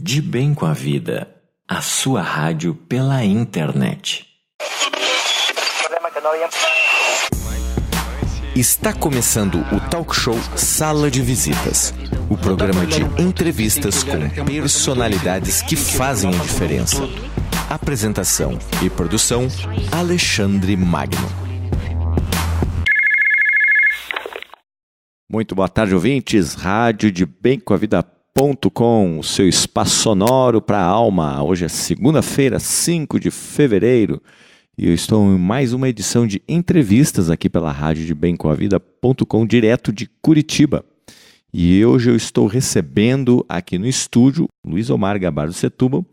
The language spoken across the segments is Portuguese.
De Bem com a Vida, a sua rádio pela internet. Está começando o talk show Sala de Visitas, o programa de entrevistas com personalidades que fazem a diferença. Apresentação e produção, Alexandre Magno. Muito boa tarde, ouvintes. Rádio de Bem com a Vida.com, o seu espaço sonoro para a alma. Hoje é segunda-feira, 5 de fevereiro, e eu estou em mais uma edição de entrevistas aqui pela Rádio de Bem com a Vida.com, direto de Curitiba. E hoje eu estou recebendo aqui no estúdio Luiz Omar Gabardo Setúbal,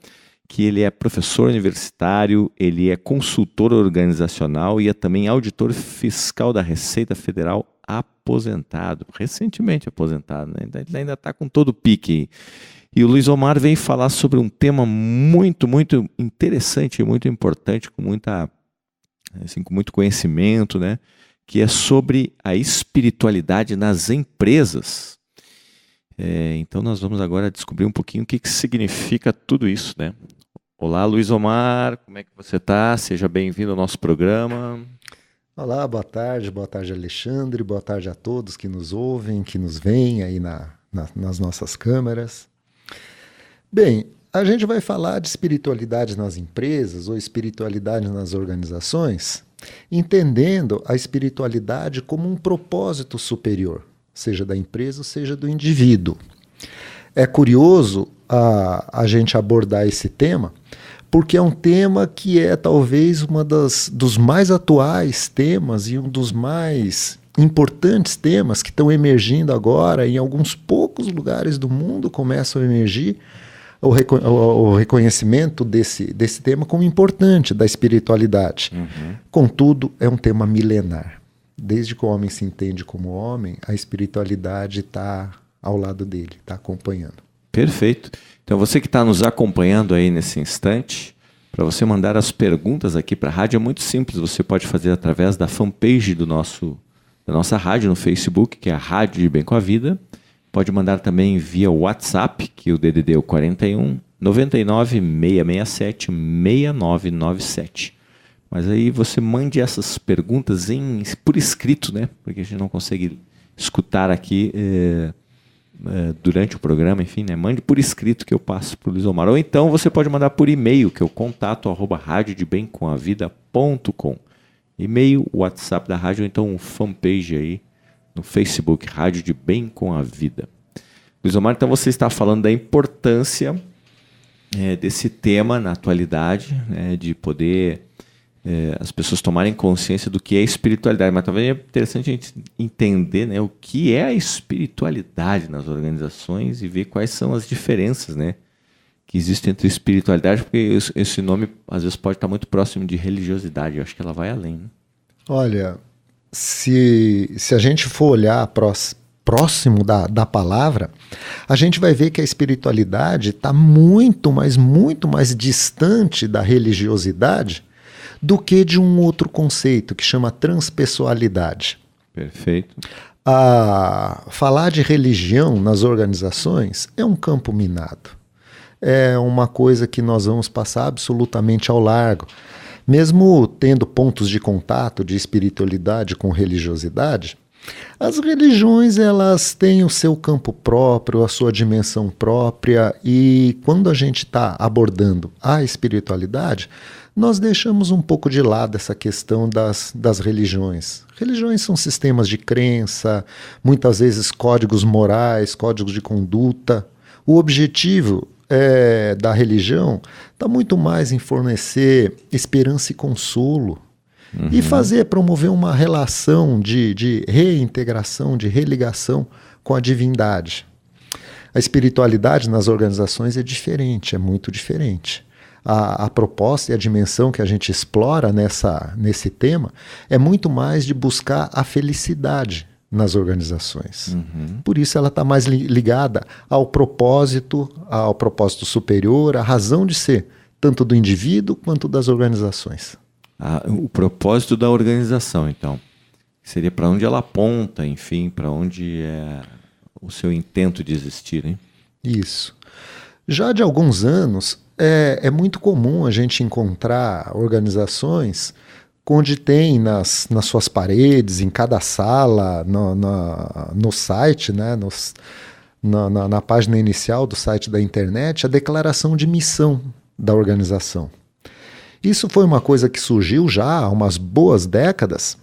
que ele é professor universitário, ele é consultor organizacional e é também auditor fiscal da Receita Federal, aposentado, recentemente aposentado, né? Ainda está com todo o pique. E o Luiz Omar vem falar sobre um tema muito, muito interessante e muito importante, com muito conhecimento, né? Que é sobre a espiritualidade nas empresas. Então nós vamos agora descobrir um pouquinho o que significa tudo isso, né? Olá, Luiz Omar, como é que você está? Seja bem-vindo ao nosso programa. Olá, boa tarde Alexandre, boa tarde a todos que nos ouvem, que nos veem aí nas nossas câmeras. Bem, a gente vai falar de espiritualidade nas empresas ou espiritualidade nas organizações, entendendo a espiritualidade como um propósito superior, seja da empresa, seja do indivíduo. É curioso a gente abordar esse tema, porque é um tema que é talvez dos mais atuais temas e um dos mais importantes temas que estão emergindo agora. Em alguns poucos lugares do mundo começam a emergir o reconhecimento desse tema como importante, da espiritualidade. Uhum. Contudo, é um tema milenar. Desde que o homem se entende como homem, a espiritualidade está ao lado dele, está acompanhando. Perfeito. Então você que está nos acompanhando aí nesse instante, para você mandar as perguntas aqui para a rádio é muito simples. Você pode fazer através da fanpage da nossa rádio no Facebook, que é a Rádio de Bem com a Vida. Pode mandar também via WhatsApp, que o DDD é o 41 99 667 6997. Mas aí você mande essas perguntas por escrito, né? Porque a gente não consegue escutar aqui durante o programa, enfim, né? Mande por escrito que eu passo para o Luiz Omar. Ou então você pode mandar por e-mail, que é o contato@radiodebemcomavida.com. E-mail, WhatsApp da rádio, ou então um fanpage aí no Facebook, Rádio de Bem com a Vida. Luiz Omar, então você está falando da importância desse tema na atualidade, né, de poder as pessoas tomarem consciência do que é espiritualidade. Mas talvez é interessante a gente entender, né, o que é a espiritualidade nas organizações e ver quais são as diferenças, né, que existem entre espiritualidade, porque esse nome às vezes pode estar muito próximo de religiosidade. Eu acho que ela vai além, né? Olha, se a gente for olhar próximo da palavra, a gente vai ver que a espiritualidade está muito mais distante da religiosidade do que de um outro conceito que chama transpessoalidade. Perfeito. Falar de religião nas organizações é um campo minado. É uma coisa que nós vamos passar absolutamente ao largo. Mesmo tendo pontos de contato de espiritualidade com religiosidade, as religiões elas têm o seu campo próprio, a sua dimensão própria, e quando a gente está abordando a espiritualidade, nós deixamos um pouco de lado essa questão das religiões. Religiões são sistemas de crença, muitas vezes códigos morais, códigos de conduta. O objetivo da religião está muito mais em fornecer esperança e consolo, e promover uma relação de reintegração, de religação com a divindade. A espiritualidade nas organizações é diferente, é muito diferente. A proposta e a dimensão que a gente explora nesse tema é muito mais de buscar a felicidade nas organizações. Por isso ela está mais ligada ao propósito superior, à razão de ser, tanto do indivíduo quanto das organizações. O propósito da organização, então, seria para onde ela aponta, enfim, para onde é o seu intento de existir, hein? Isso. Já de alguns anos, é muito comum a gente encontrar organizações onde tem nas suas paredes, em cada sala, no site, né, na página inicial do site da internet, a declaração de missão da organização. Isso foi uma coisa que surgiu já há umas boas décadas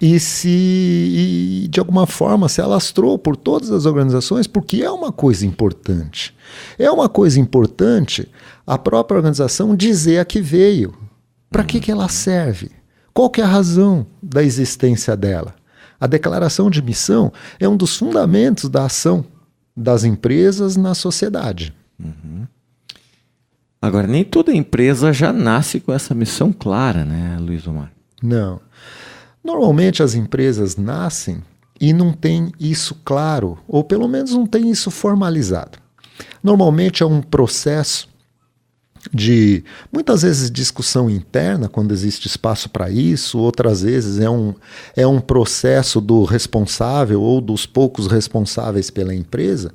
e de alguma forma se alastrou por todas as organizações, porque é uma coisa importante. É uma coisa importante a própria organização dizer a que veio, para que ela serve, qual que é a razão da existência dela. A declaração de missão é um dos fundamentos da ação das empresas na sociedade. Uhum. Agora, nem toda empresa já nasce com essa missão clara, né, Luiz Omar? Não. Normalmente as empresas nascem e não tem isso claro, ou pelo menos não tem isso formalizado. Normalmente é um processo de, muitas vezes, discussão interna, quando existe espaço para isso, outras vezes é um processo do responsável ou dos poucos responsáveis pela empresa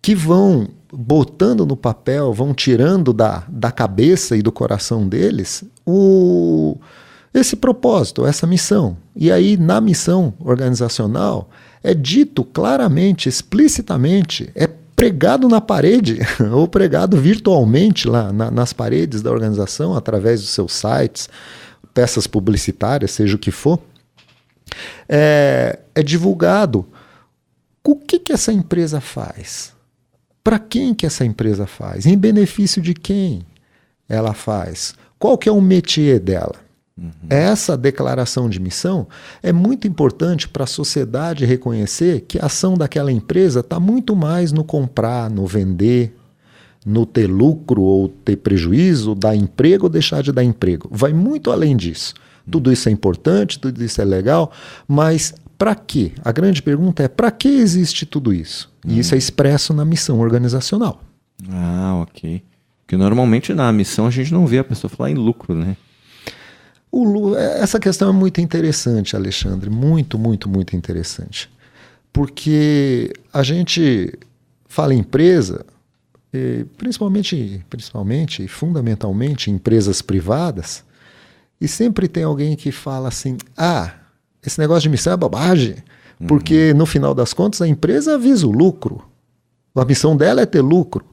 que vão botando no papel, vão tirando da cabeça e do coração deles esse propósito, essa missão. E aí, na missão organizacional, é dito claramente, explicitamente, é pregado na parede ou pregado virtualmente lá nas paredes da organização, através dos seus sites, peças publicitárias, seja o que for. É divulgado o que essa empresa faz, para quem que essa empresa faz, em benefício de quem ela faz, qual que é o métier dela. Uhum. Essa declaração de missão é muito importante para a sociedade reconhecer que a ação daquela empresa está muito mais no comprar, no vender, no ter lucro ou ter prejuízo, dar emprego ou deixar de dar emprego. Vai muito além disso. Tudo isso é importante, tudo isso é legal, mas para quê? A grande pergunta é: para que existe tudo isso? E isso é expresso na missão organizacional. Ah, ok. Porque normalmente na missão a gente não vê a pessoa falar em lucro, né? Essa questão é muito interessante, Alexandre, muito, muito, muito interessante. Porque a gente fala em empresa, principalmente e fundamentalmente empresas privadas, e sempre tem alguém que fala assim: esse negócio de missão é bobagem, porque no final das contas a empresa visa o lucro, a missão dela é ter lucro.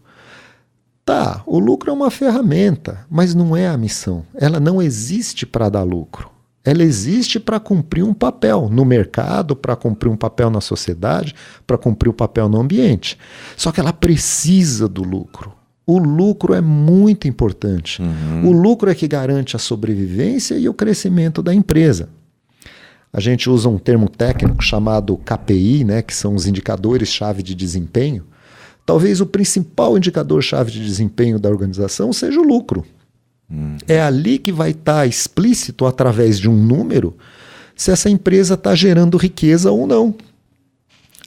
Tá, o lucro é uma ferramenta, mas não é a missão. Ela não existe para dar lucro. Ela existe para cumprir um papel no mercado, para cumprir um papel na sociedade, para cumprir um papel no ambiente. Só que ela precisa do lucro. O lucro é muito importante. O lucro é que garante a sobrevivência e o crescimento da empresa. A gente usa um termo técnico chamado KPI, né, que são os indicadores-chave de desempenho. Talvez o principal indicador-chave de desempenho da organização seja o lucro. É ali que vai estar explícito, através de um número, se essa empresa está gerando riqueza ou não.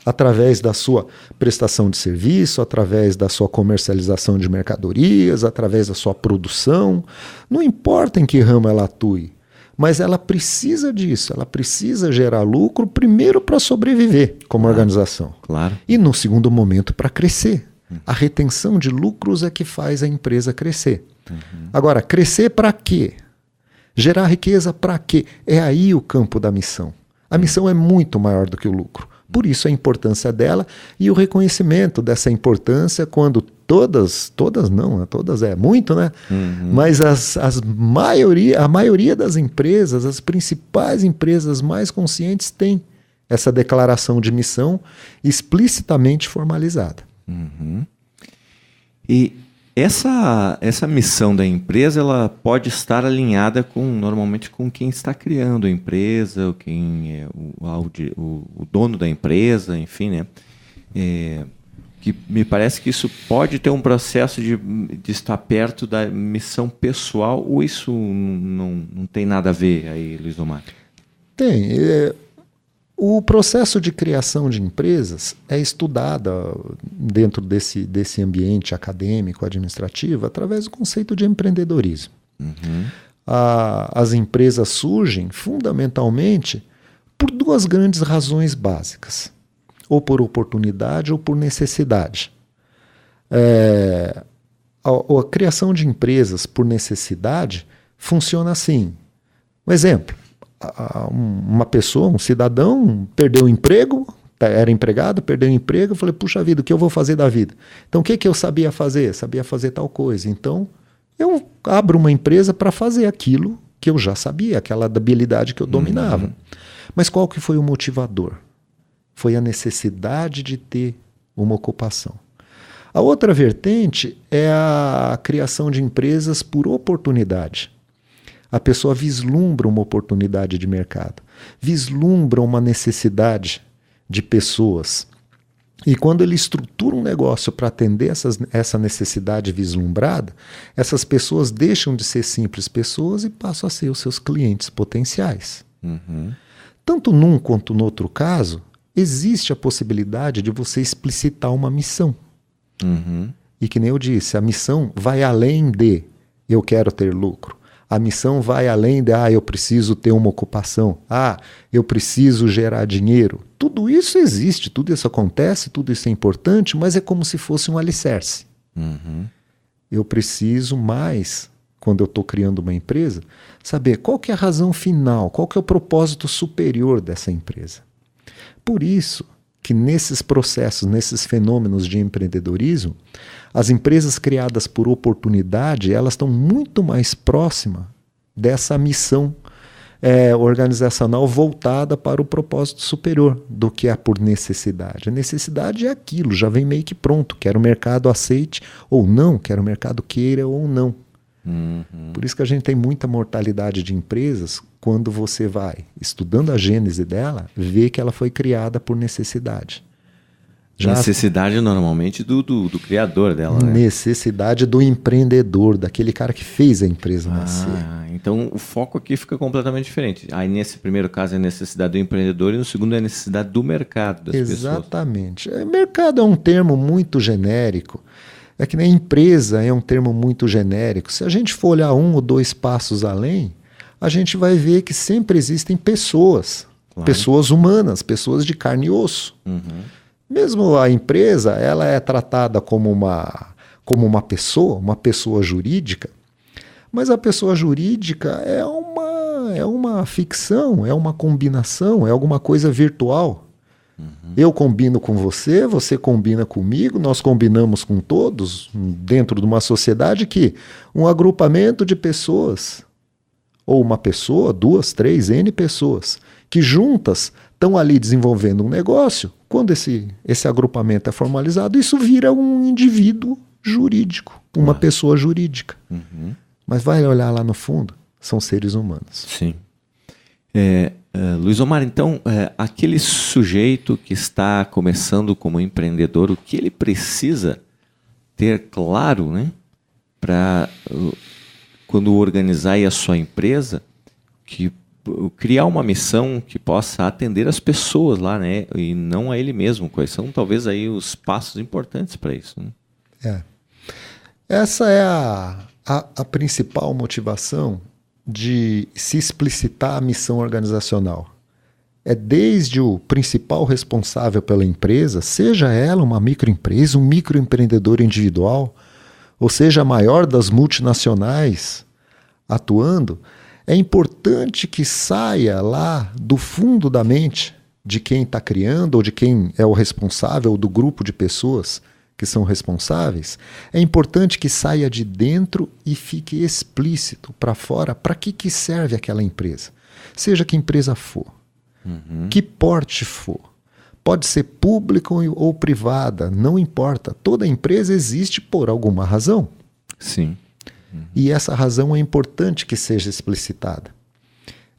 Através da sua prestação de serviço, através da sua comercialização de mercadorias, através da sua produção. Não importa em que ramo ela atue, mas ela precisa disso, ela precisa gerar lucro primeiro para sobreviver como organização. Claro. E no segundo momento para crescer. A retenção de lucros é que faz a empresa crescer. Agora, crescer para quê? Gerar riqueza para quê? É aí o campo da missão. A missão é muito maior do que o lucro. Por isso a importância dela e o reconhecimento dessa importância quando todas não, todas é muito, né? Mas a maioria das empresas, as principais empresas mais conscientes têm essa declaração de missão explicitamente formalizada. E essa missão da empresa, ela pode estar alinhada normalmente com quem está criando a empresa, quem é o dono da empresa, enfim, né? Que me parece que isso pode ter um processo de estar perto da missão pessoal, ou isso não tem nada a ver aí, Luiz Omar? Tem. O processo de criação de empresas é estudado dentro desse ambiente acadêmico, administrativo, através do conceito de empreendedorismo. As empresas surgem fundamentalmente por duas grandes razões básicas, ou por oportunidade ou por necessidade. A criação de empresas por necessidade funciona assim. Um exemplo, uma pessoa, um cidadão, perdeu o emprego, era empregado, perdeu o emprego, eu falei, puxa vida, o que eu vou fazer da vida? Então, o que eu sabia fazer? Sabia fazer tal coisa. Então, eu abro uma empresa para fazer aquilo que eu já sabia, aquela habilidade que eu dominava. Mas qual que foi o motivador? Foi a necessidade de ter uma ocupação. A outra vertente é a criação de empresas por oportunidade. A pessoa vislumbra uma oportunidade de mercado, vislumbra uma necessidade de pessoas. E quando ele estrutura um negócio para atender essa necessidade vislumbrada, essas pessoas deixam de ser simples pessoas e passam a ser os seus clientes potenciais. Tanto num quanto no outro caso, existe a possibilidade de você explicitar uma missão. E que nem eu disse, a missão vai além de eu quero ter lucro. A missão vai além de eu preciso ter uma ocupação. Eu preciso gerar dinheiro. Tudo isso existe, tudo isso acontece, tudo isso é importante, mas é como se fosse um alicerce. Eu preciso mais, quando eu estou criando uma empresa, saber qual que é a razão final, qual que é o propósito superior dessa empresa. Por isso que nesses processos, nesses fenômenos de empreendedorismo, as empresas criadas por oportunidade, elas estão muito mais próximas dessa missão organizacional voltada para o propósito superior do que é por necessidade. A necessidade é aquilo, já vem meio que pronto, quer o mercado aceite ou não, quer o mercado queira ou não. Por isso que a gente tem muita mortalidade de empresas quando você vai, estudando a gênese dela, vê que ela foi criada por necessidade. Necessidade normalmente do criador dela, né? Necessidade do empreendedor, daquele cara que fez a empresa nascer. Então o foco aqui fica completamente diferente. Aí nesse primeiro caso é a necessidade do empreendedor e no segundo é a necessidade do mercado, das pessoas. Exatamente. Mercado é um termo muito genérico. É que nem empresa é um termo muito genérico. Se a gente for olhar 1 ou 2 passos além, a gente vai ver que sempre existem pessoas. Claro. Pessoas humanas, pessoas de carne e osso. Mesmo a empresa, ela é tratada como uma pessoa jurídica, mas a pessoa jurídica é uma ficção, é uma combinação, é alguma coisa virtual. Eu combino com você, você combina comigo, nós combinamos com todos dentro de uma sociedade que um agrupamento de pessoas, ou uma pessoa, 2, 3, N pessoas, que juntas estão ali desenvolvendo um negócio. Quando esse agrupamento é formalizado, isso vira um indivíduo jurídico, uma pessoa jurídica. Mas vai olhar lá no fundo, são seres humanos. Sim. Luiz Omar, então, aquele sujeito que está começando como empreendedor, o que ele precisa ter claro, né, para quando organizar aí a sua empresa, que criar uma missão que possa atender as pessoas lá, né, e não a ele mesmo. Quais são talvez aí os passos importantes para isso, né? Essa é a principal motivação de se explicitar a missão organizacional. É desde o principal responsável pela empresa, seja ela uma microempresa, um microempreendedor individual, ou seja a maior das multinacionais atuando, é importante que saia lá do fundo da mente de quem está criando ou de quem é o responsável ou do grupo de pessoas que são responsáveis, é importante que saia de dentro e fique explícito para fora para que serve aquela empresa. Seja que empresa for, que porte for, pode ser pública ou privada, não importa. Toda empresa existe por alguma razão. Sim. E essa razão é importante que seja explicitada.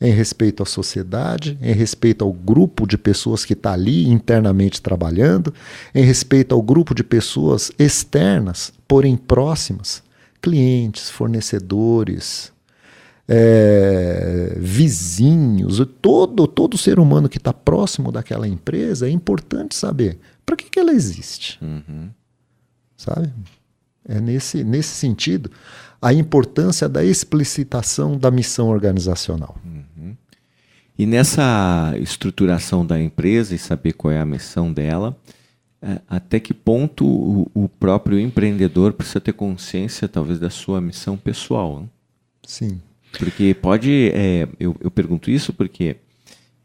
Em respeito à sociedade, em respeito ao grupo de pessoas que está ali internamente trabalhando, em respeito ao grupo de pessoas externas, porém próximas, clientes, fornecedores, vizinhos, todo ser humano que está próximo daquela empresa, é importante saber para que ela existe. Sabe? É nesse sentido a importância da explicitação da missão organizacional. E nessa estruturação da empresa e saber qual é a missão dela, até que ponto o próprio empreendedor precisa ter consciência, talvez, da sua missão pessoal. Né? Sim. Porque eu pergunto isso porque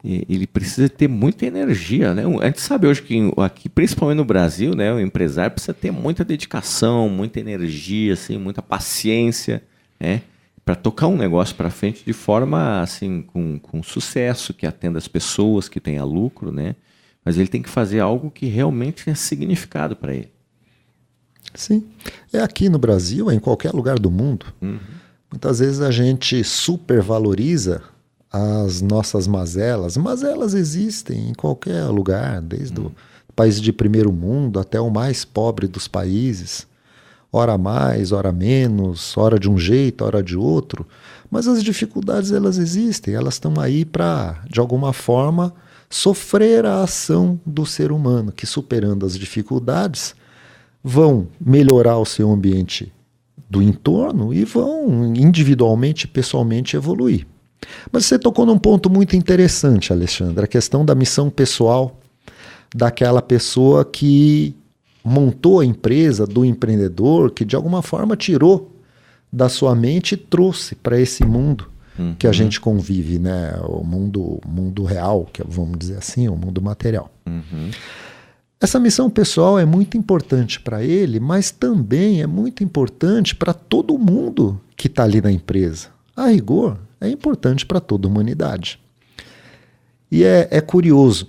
ele precisa ter muita energia, né? A gente sabe hoje que aqui, principalmente no Brasil, né, o empresário precisa ter muita dedicação, muita energia, assim, muita paciência, né, para tocar um negócio para frente de forma assim com sucesso, que atenda as pessoas, que tenha lucro, né? Mas ele tem que fazer algo que realmente tenha significado para ele. Sim. É aqui no Brasil, é em qualquer lugar do mundo. Uhum. Muitas vezes a gente supervaloriza as nossas mazelas. Mazelas existem em qualquer lugar, desde o país de primeiro mundo até o mais pobre dos países. Hora mais, hora menos, hora de um jeito, hora de outro. Mas as dificuldades, elas existem. Elas estão aí para, de alguma forma, sofrer a ação do ser humano, que superando as dificuldades, vão melhorar o seu ambiente do entorno e vão individualmente, pessoalmente evoluir. Mas você tocou num ponto muito interessante, Alexandre, a questão da missão pessoal daquela pessoa que montou a empresa, do empreendedor, que de alguma forma tirou da sua mente e trouxe para esse mundo que a gente convive, né? O mundo real, que vamos dizer assim, o mundo material. Essa missão pessoal é muito importante para ele, mas também é muito importante para todo mundo que está ali na empresa. A rigor, é importante para toda a humanidade. E é curioso,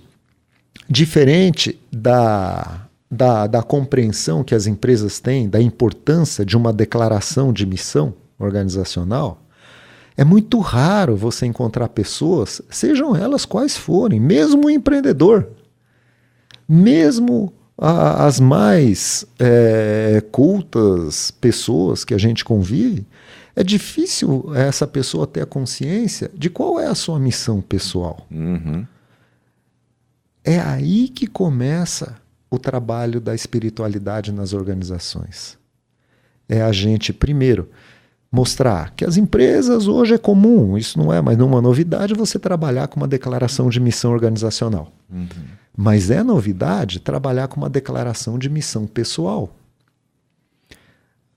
diferente da compreensão que as empresas têm da importância de uma declaração de missão organizacional, é muito raro você encontrar pessoas, sejam elas quais forem, mesmo o empreendedor, mesmo as mais cultas pessoas que a gente convive, é difícil essa pessoa ter a consciência de qual é a sua missão pessoal. É aí que começa o trabalho da espiritualidade nas organizações. É a gente, primeiro, mostrar que as empresas hoje é comum, isso não é mais nenhuma novidade, você trabalhar com uma declaração de missão organizacional. Mas é novidade trabalhar com uma declaração de missão pessoal.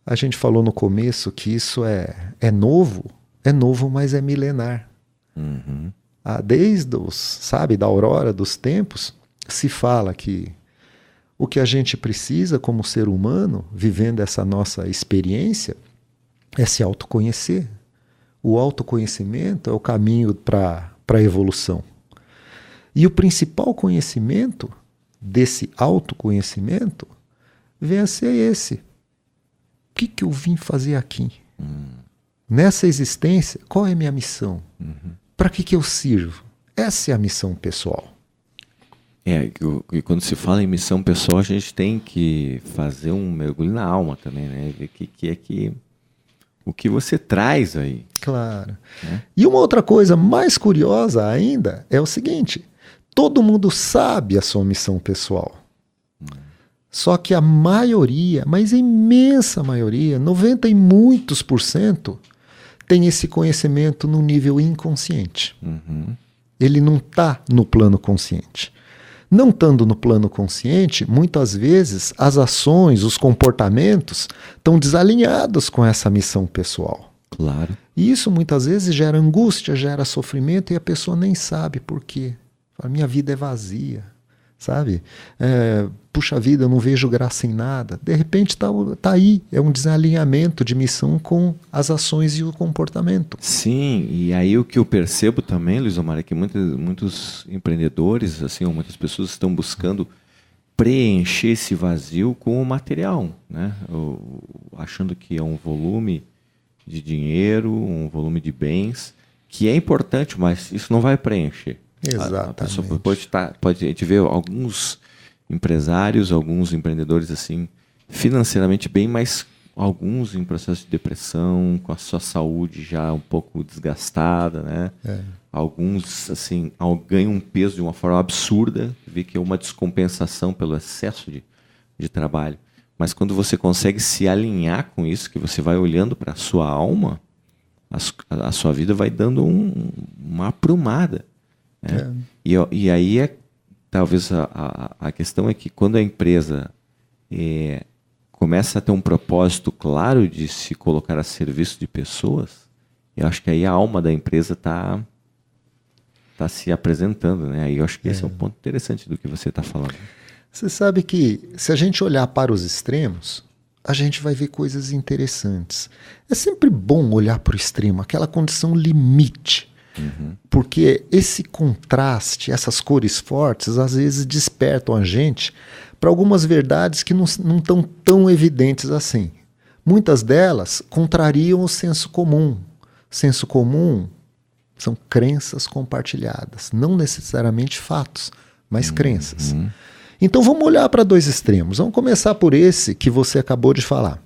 A gente falou no começo que isso é novo, mas é milenar. Desde da aurora dos tempos, se fala que o que a gente precisa como ser humano, vivendo essa nossa experiência, é se autoconhecer. O autoconhecimento é o caminho para a evolução. E o principal conhecimento desse autoconhecimento vem a ser esse. O que eu vim fazer aqui? Nessa existência, qual é a minha missão? Para que eu sirvo? Essa é a missão pessoal. E quando se fala em missão pessoal, a gente tem que fazer um mergulho na alma também, né? Ver o que você traz aí. Claro. E uma outra coisa mais curiosa ainda é o seguinte: todo mundo sabe a sua missão pessoal. Só que a maioria, mas a imensa maioria, 90 e muitos %, tem esse conhecimento no nível inconsciente. Ele não está no plano consciente. Não estando no plano consciente, muitas vezes as ações, os comportamentos estão desalinhados com essa missão pessoal. Claro. E isso muitas vezes gera angústia, gera sofrimento e a pessoa nem sabe por quê. Fala, minha vida é vazia, sabe? Puxa vida, eu não vejo graça em nada. De repente tá aí, é um desalinhamento de missão com as ações e o comportamento. Sim, e aí o que eu percebo também, Luiz Omar, é que muitos empreendedores, assim, ou muitas pessoas estão buscando preencher esse vazio com o material, né? Achando que é um volume de dinheiro, um volume de bens, que é importante, mas isso não vai preencher. Exatamente. A pessoa pode a gente ver alguns empresários, alguns empreendedores assim, financeiramente bem, mas alguns em processo de depressão, com a sua saúde já um pouco desgastada, né? Alguns assim, ganham um peso de uma forma absurda, vê que é uma descompensação pelo excesso de trabalho. Mas quando você consegue se alinhar com isso, que você vai olhando para a sua alma, a sua vida vai dando uma aprumada. Né? E aí talvez a questão é que quando a empresa começa a ter um propósito claro de se colocar a serviço de pessoas, eu acho que aí a alma da empresa está se apresentando, né? Aí eu acho que esse é um ponto interessante do que você está falando. Você sabe que se a gente olhar para os extremos, a gente vai ver coisas interessantes. É sempre bom olhar para o extremo, aquela condição limite. Porque esse contraste, essas cores fortes, às vezes despertam a gente para algumas verdades que não estão tão evidentes assim. Muitas delas contrariam o senso comum. Senso comum são crenças compartilhadas, não necessariamente fatos, mas crenças. Então vamos olhar para dois extremos. Vamos começar por esse que você acabou de falar.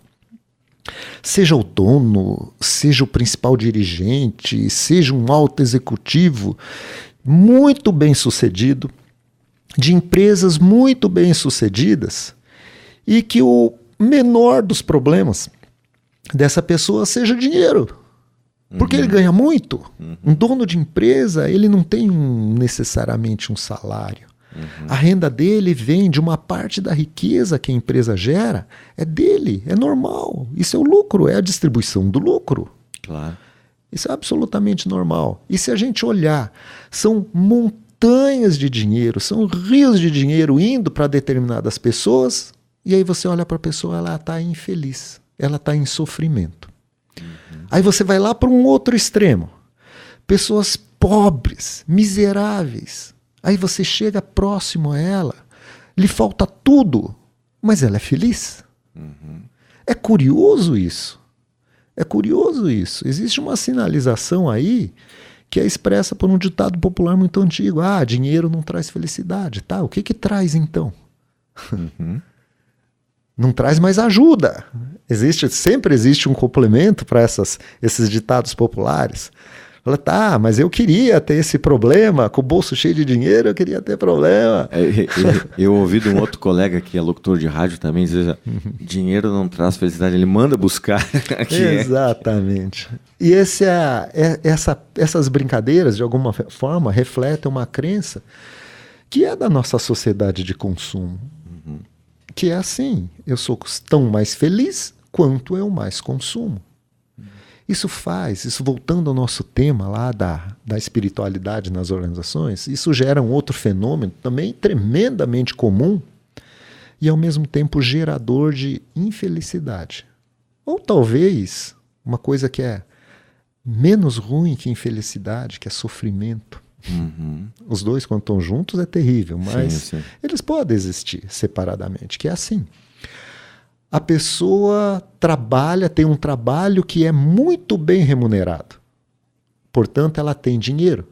Seja o dono, seja o principal dirigente, seja um alto executivo muito bem sucedido, de empresas muito bem sucedidas, e que o menor dos problemas dessa pessoa seja dinheiro. Porque ele ganha muito. Um dono de empresa, ele não tem necessariamente um salário. A renda dele vem de uma parte da riqueza que a empresa gera, é dele, é normal. Isso é o lucro, é a distribuição do lucro. Claro. Isso é absolutamente normal. E se a gente olhar, são montanhas de dinheiro, são rios de dinheiro indo para determinadas pessoas, e aí você olha para a pessoa, ela está infeliz, ela está em sofrimento. Aí você vai lá para um outro extremo. Pessoas pobres, miseráveis. Aí você chega próximo a ela, lhe falta tudo, mas ela é feliz. É curioso isso. É curioso isso. Existe uma sinalização aí que é expressa por um ditado popular muito antigo. Ah, dinheiro não traz felicidade. Tá, o que traz então? Não traz mais ajuda. Sempre existe um complemento para esses ditados populares. Fala, tá, mas eu queria ter esse problema, com o bolso cheio de dinheiro, eu queria ter problema. Eu ouvi de um outro colega que é locutor de rádio também, dizer, dinheiro não traz felicidade, ele manda buscar. Exatamente. E essas brincadeiras, de alguma forma, refletem uma crença que é da nossa sociedade de consumo. Que é assim, eu sou tão mais feliz quanto eu mais consumo. Isso voltando ao nosso tema lá da espiritualidade nas organizações, isso gera um outro fenômeno também tremendamente comum e ao mesmo tempo gerador de infelicidade. Ou talvez uma coisa que é menos ruim que infelicidade, que é sofrimento. Os dois, quando estão juntos, é terrível, mas eles podem existir separadamente, que é assim. A pessoa tem um trabalho que é muito bem remunerado. Portanto, ela tem dinheiro.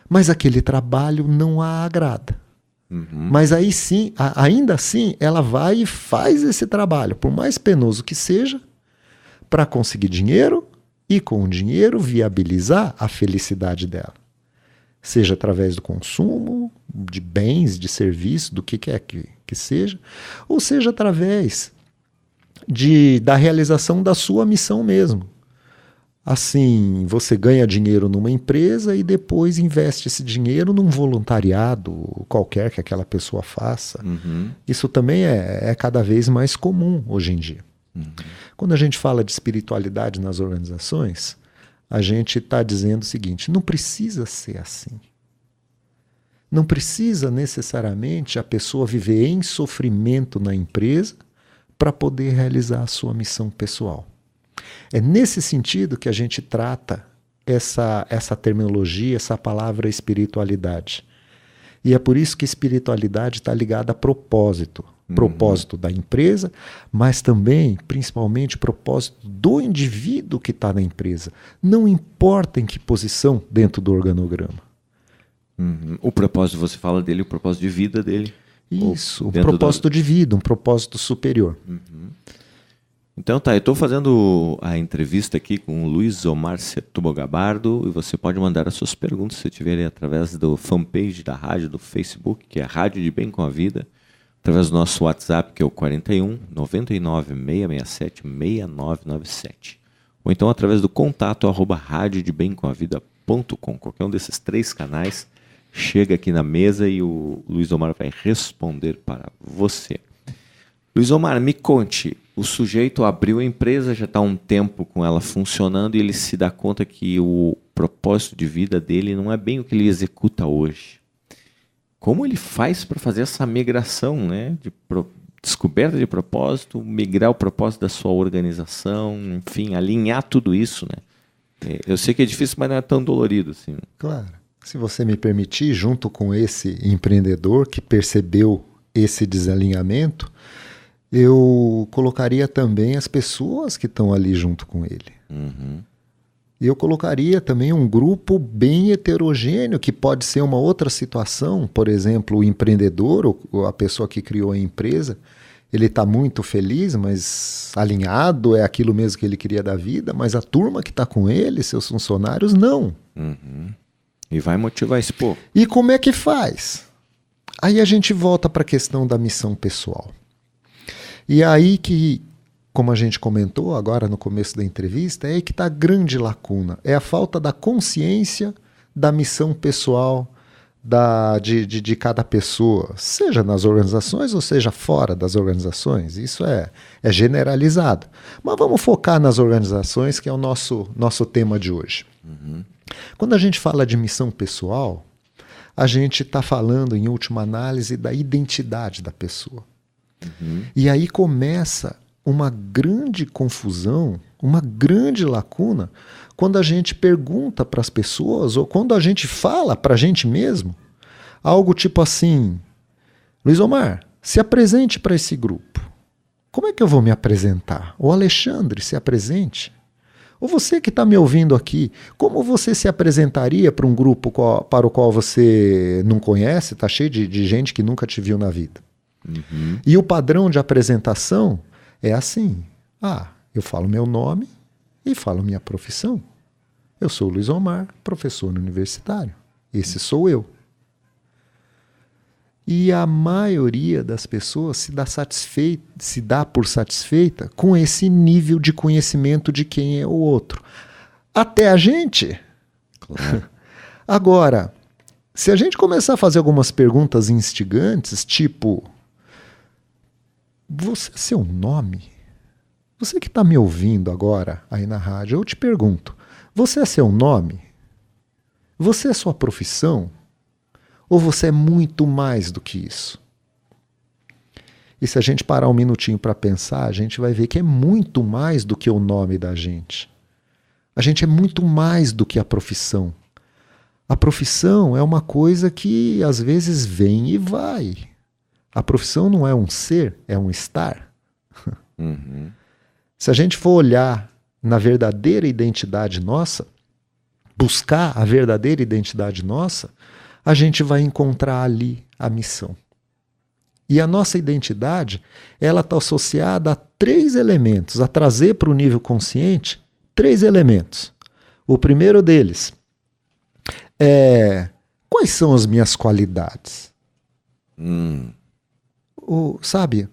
Mas aquele trabalho não a agrada. Mas aí sim, ainda assim, ela vai e faz esse trabalho, por mais penoso que seja, para conseguir dinheiro e, com o dinheiro, viabilizar a felicidade dela. Seja através do consumo, de bens, de serviços, do que quer que seja, ou seja através da realização da sua missão mesmo. Assim, você ganha dinheiro numa empresa e depois investe esse dinheiro num voluntariado qualquer que aquela pessoa faça. Isso também é cada vez mais comum hoje em dia. Quando a gente fala de espiritualidade nas organizações, a gente está dizendo o seguinte, não precisa ser assim. Não precisa necessariamente a pessoa viver em sofrimento na empresa para poder realizar a sua missão pessoal. É nesse sentido que a gente trata essa terminologia, essa palavra espiritualidade. E é por isso que espiritualidade está ligada a propósito. Propósito da empresa, mas também, principalmente, propósito do indivíduo que está na empresa. Não importa em que posição dentro do organograma. O propósito, você fala dele, o propósito de vida dele. Isso, um propósito de vida, um propósito superior. Então tá, eu estou fazendo a entrevista aqui com o Luiz Omar Setúbal Gabardo e você pode mandar as suas perguntas se tiverem através do fanpage da rádio, do Facebook, que é Rádio de Bem com a Vida, através do nosso WhatsApp, que é o 41 99 667 6997. Ou então através do contato @radiodebemcomavida.com. Qualquer um desses 3 canais chega aqui na mesa e o Luiz Omar vai responder para você. Luiz Omar, me conte, o sujeito abriu a empresa, já está há um tempo com ela funcionando e ele se dá conta que o propósito de vida dele não é bem o que ele executa hoje. Como ele faz para fazer essa migração, né, de descoberta de propósito, migrar o propósito da sua organização, enfim, alinhar tudo isso, né? Eu sei que é difícil, mas não é tão dolorido assim. Claro. Se você me permitir, junto com esse empreendedor que percebeu esse desalinhamento, eu colocaria também as pessoas que estão ali junto com ele. Uhum. Eu colocaria também um grupo bem heterogêneo, que pode ser uma outra situação. Por exemplo, o empreendedor, ou a pessoa que criou a empresa, ele está muito feliz, mas alinhado, é aquilo mesmo que ele queria da vida, mas a turma que está com ele, seus funcionários, não. Uhum. E vai motivar esse povo. E como é que faz? Aí a gente volta para a questão da missão pessoal. E aí que, como a gente comentou agora no começo da entrevista, é aí que está a grande lacuna. É a falta da consciência da missão pessoal de cada pessoa, seja nas organizações ou seja fora das organizações. Isso é generalizado. Mas vamos focar nas organizações, que é o nosso tema de hoje. Uhum. Quando a gente fala de missão pessoal, a gente está falando, em última análise, da identidade da pessoa. Uhum. E aí começa uma grande confusão, uma grande lacuna, quando a gente pergunta para as pessoas, ou quando a gente fala para a gente mesmo, algo tipo assim: Luiz Omar, se apresente para esse grupo. Como é que eu vou me apresentar? O Alexandre, se apresente. Ou você que está me ouvindo aqui, como você se apresentaria para um grupo para o qual você não conhece, está cheio de gente que nunca te viu na vida? Uhum. E o padrão de apresentação é assim: eu falo meu nome e falo minha profissão. Eu sou Luiz Omar, professor universitário. Esse sou eu. E a maioria das pessoas se dá por satisfeita com esse nível de conhecimento de quem é o outro. Até a gente. Claro. Agora, se a gente começar a fazer algumas perguntas instigantes, tipo: você é seu nome? Você que está me ouvindo agora aí na rádio, eu te pergunto: você é seu nome? Você é sua profissão? Ou você é muito mais do que isso? E se a gente parar um minutinho para pensar, a gente vai ver que é muito mais do que o nome da gente. A gente é muito mais do que a profissão. A profissão é uma coisa que às vezes vem e vai. A profissão não é um ser, é um estar. Uhum. Se a gente for olhar na verdadeira identidade nossa, buscar a verdadeira identidade nossa, a gente vai encontrar ali a missão. E a nossa identidade, ela está associada a 3 elementos, a trazer para o nível consciente 3 elementos. O primeiro deles é: quais são as minhas qualidades? Sabe,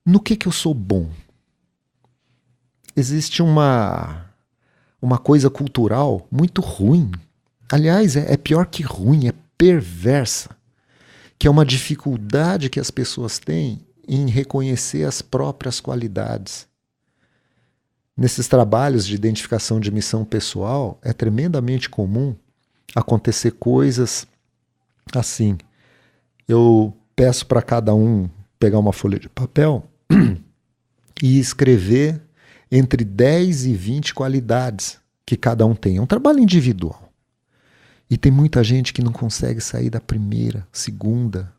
no que eu sou bom? Existe uma coisa cultural muito ruim. Aliás, é pior que ruim, é perversa, que é uma dificuldade que as pessoas têm em reconhecer as próprias qualidades. Nesses trabalhos de identificação de missão pessoal, é tremendamente comum acontecer coisas assim. Eu peço para cada um pegar uma folha de papel e escrever entre 10 e 20 qualidades que cada um tem. É um trabalho individual. E tem muita gente que não consegue sair da primeira, segunda.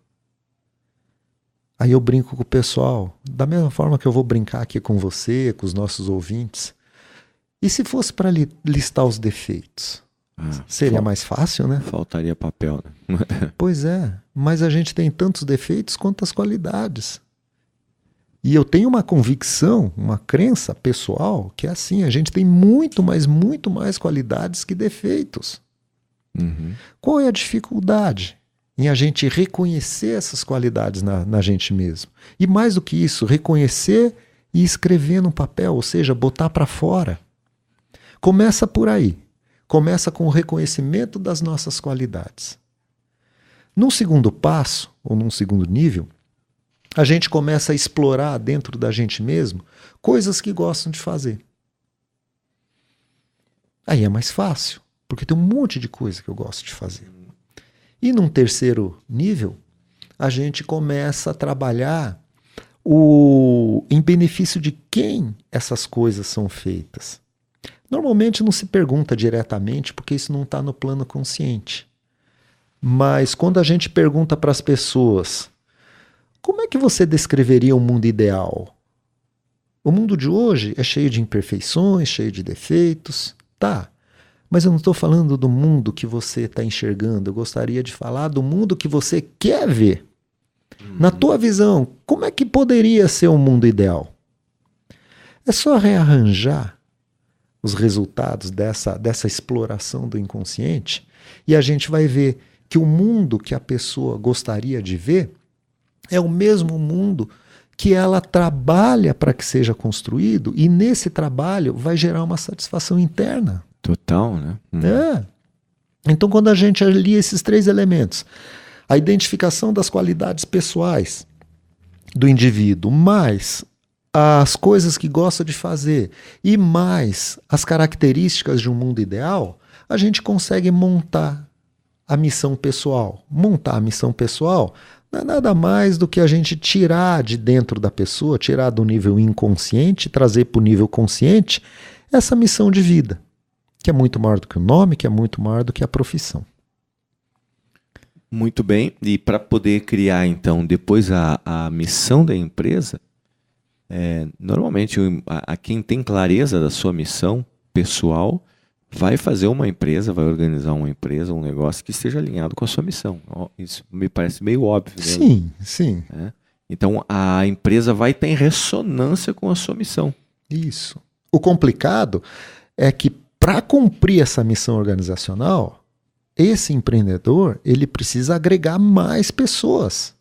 Aí eu brinco com o pessoal, da mesma forma que eu vou brincar aqui com você, com os nossos ouvintes. E se fosse para listar os defeitos? Seria mais fácil, né? Faltaria papel, né? Pois é, mas a gente tem tantos defeitos quanto as qualidades. E eu tenho uma convicção, uma crença pessoal, que é assim: a gente tem muito mais qualidades que defeitos. Uhum. Qual é a dificuldade em a gente reconhecer essas qualidades na gente mesmo? E mais do que isso, reconhecer e escrever no papel, ou seja, botar para fora. Começa por aí. Começa com o reconhecimento das nossas qualidades. Num segundo passo, ou num segundo nível, a gente começa a explorar dentro da gente mesmo coisas que gostam de fazer. Aí é mais fácil, porque tem um monte de coisa que eu gosto de fazer. E num terceiro nível, a gente começa a trabalhar em benefício de quem essas coisas são feitas. Normalmente não se pergunta diretamente, porque isso não está no plano consciente. Mas quando a gente pergunta para as pessoas, como é que você descreveria um mundo ideal? O mundo de hoje é cheio de imperfeições, cheio de defeitos. Tá, mas eu não estou falando do mundo que você está enxergando. Eu gostaria de falar do mundo que você quer ver. Na tua visão, como é que poderia ser um mundo ideal? É só rearranjar os resultados dessa exploração do inconsciente e a gente vai ver que o mundo que a pessoa gostaria de ver é o mesmo mundo que ela trabalha para que seja construído, e nesse trabalho vai gerar uma satisfação interna. Total, né? É. Então, quando a gente alia esses 3 elementos, a identificação das qualidades pessoais do indivíduo, mais as coisas que gosta de fazer e mais as características de um mundo ideal, a gente consegue montar a missão pessoal. Montar a missão pessoal não é nada mais do que a gente tirar de dentro da pessoa, tirar do nível inconsciente, trazer para o nível consciente essa missão de vida, que é muito maior do que o nome, que é muito maior do que a profissão. Muito bem. E para poder criar, então, depois a missão da empresa, normalmente quem tem clareza da sua missão pessoal vai fazer uma empresa, vai organizar uma empresa, um negócio que esteja alinhado com a sua missão. Isso me parece meio óbvio. Né? Sim, sim. Então, a empresa vai estar em ressonância com a sua missão. Isso. O complicado é que, para cumprir essa missão organizacional, esse empreendedor ele precisa agregar mais pessoas.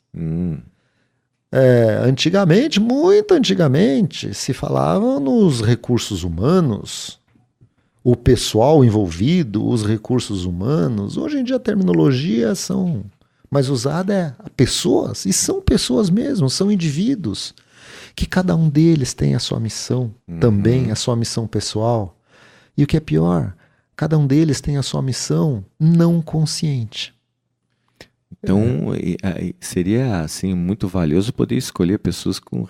Antigamente, muito antigamente, se falava nos recursos humanos, o pessoal envolvido, os recursos humanos. Hoje em dia a terminologia mais usada é pessoas, e são pessoas mesmo, são indivíduos, que cada um deles tem a sua missão, também a sua missão pessoal. E o que é pior, cada um deles tem a sua missão não consciente. Então, seria assim, muito valioso poder escolher pessoas com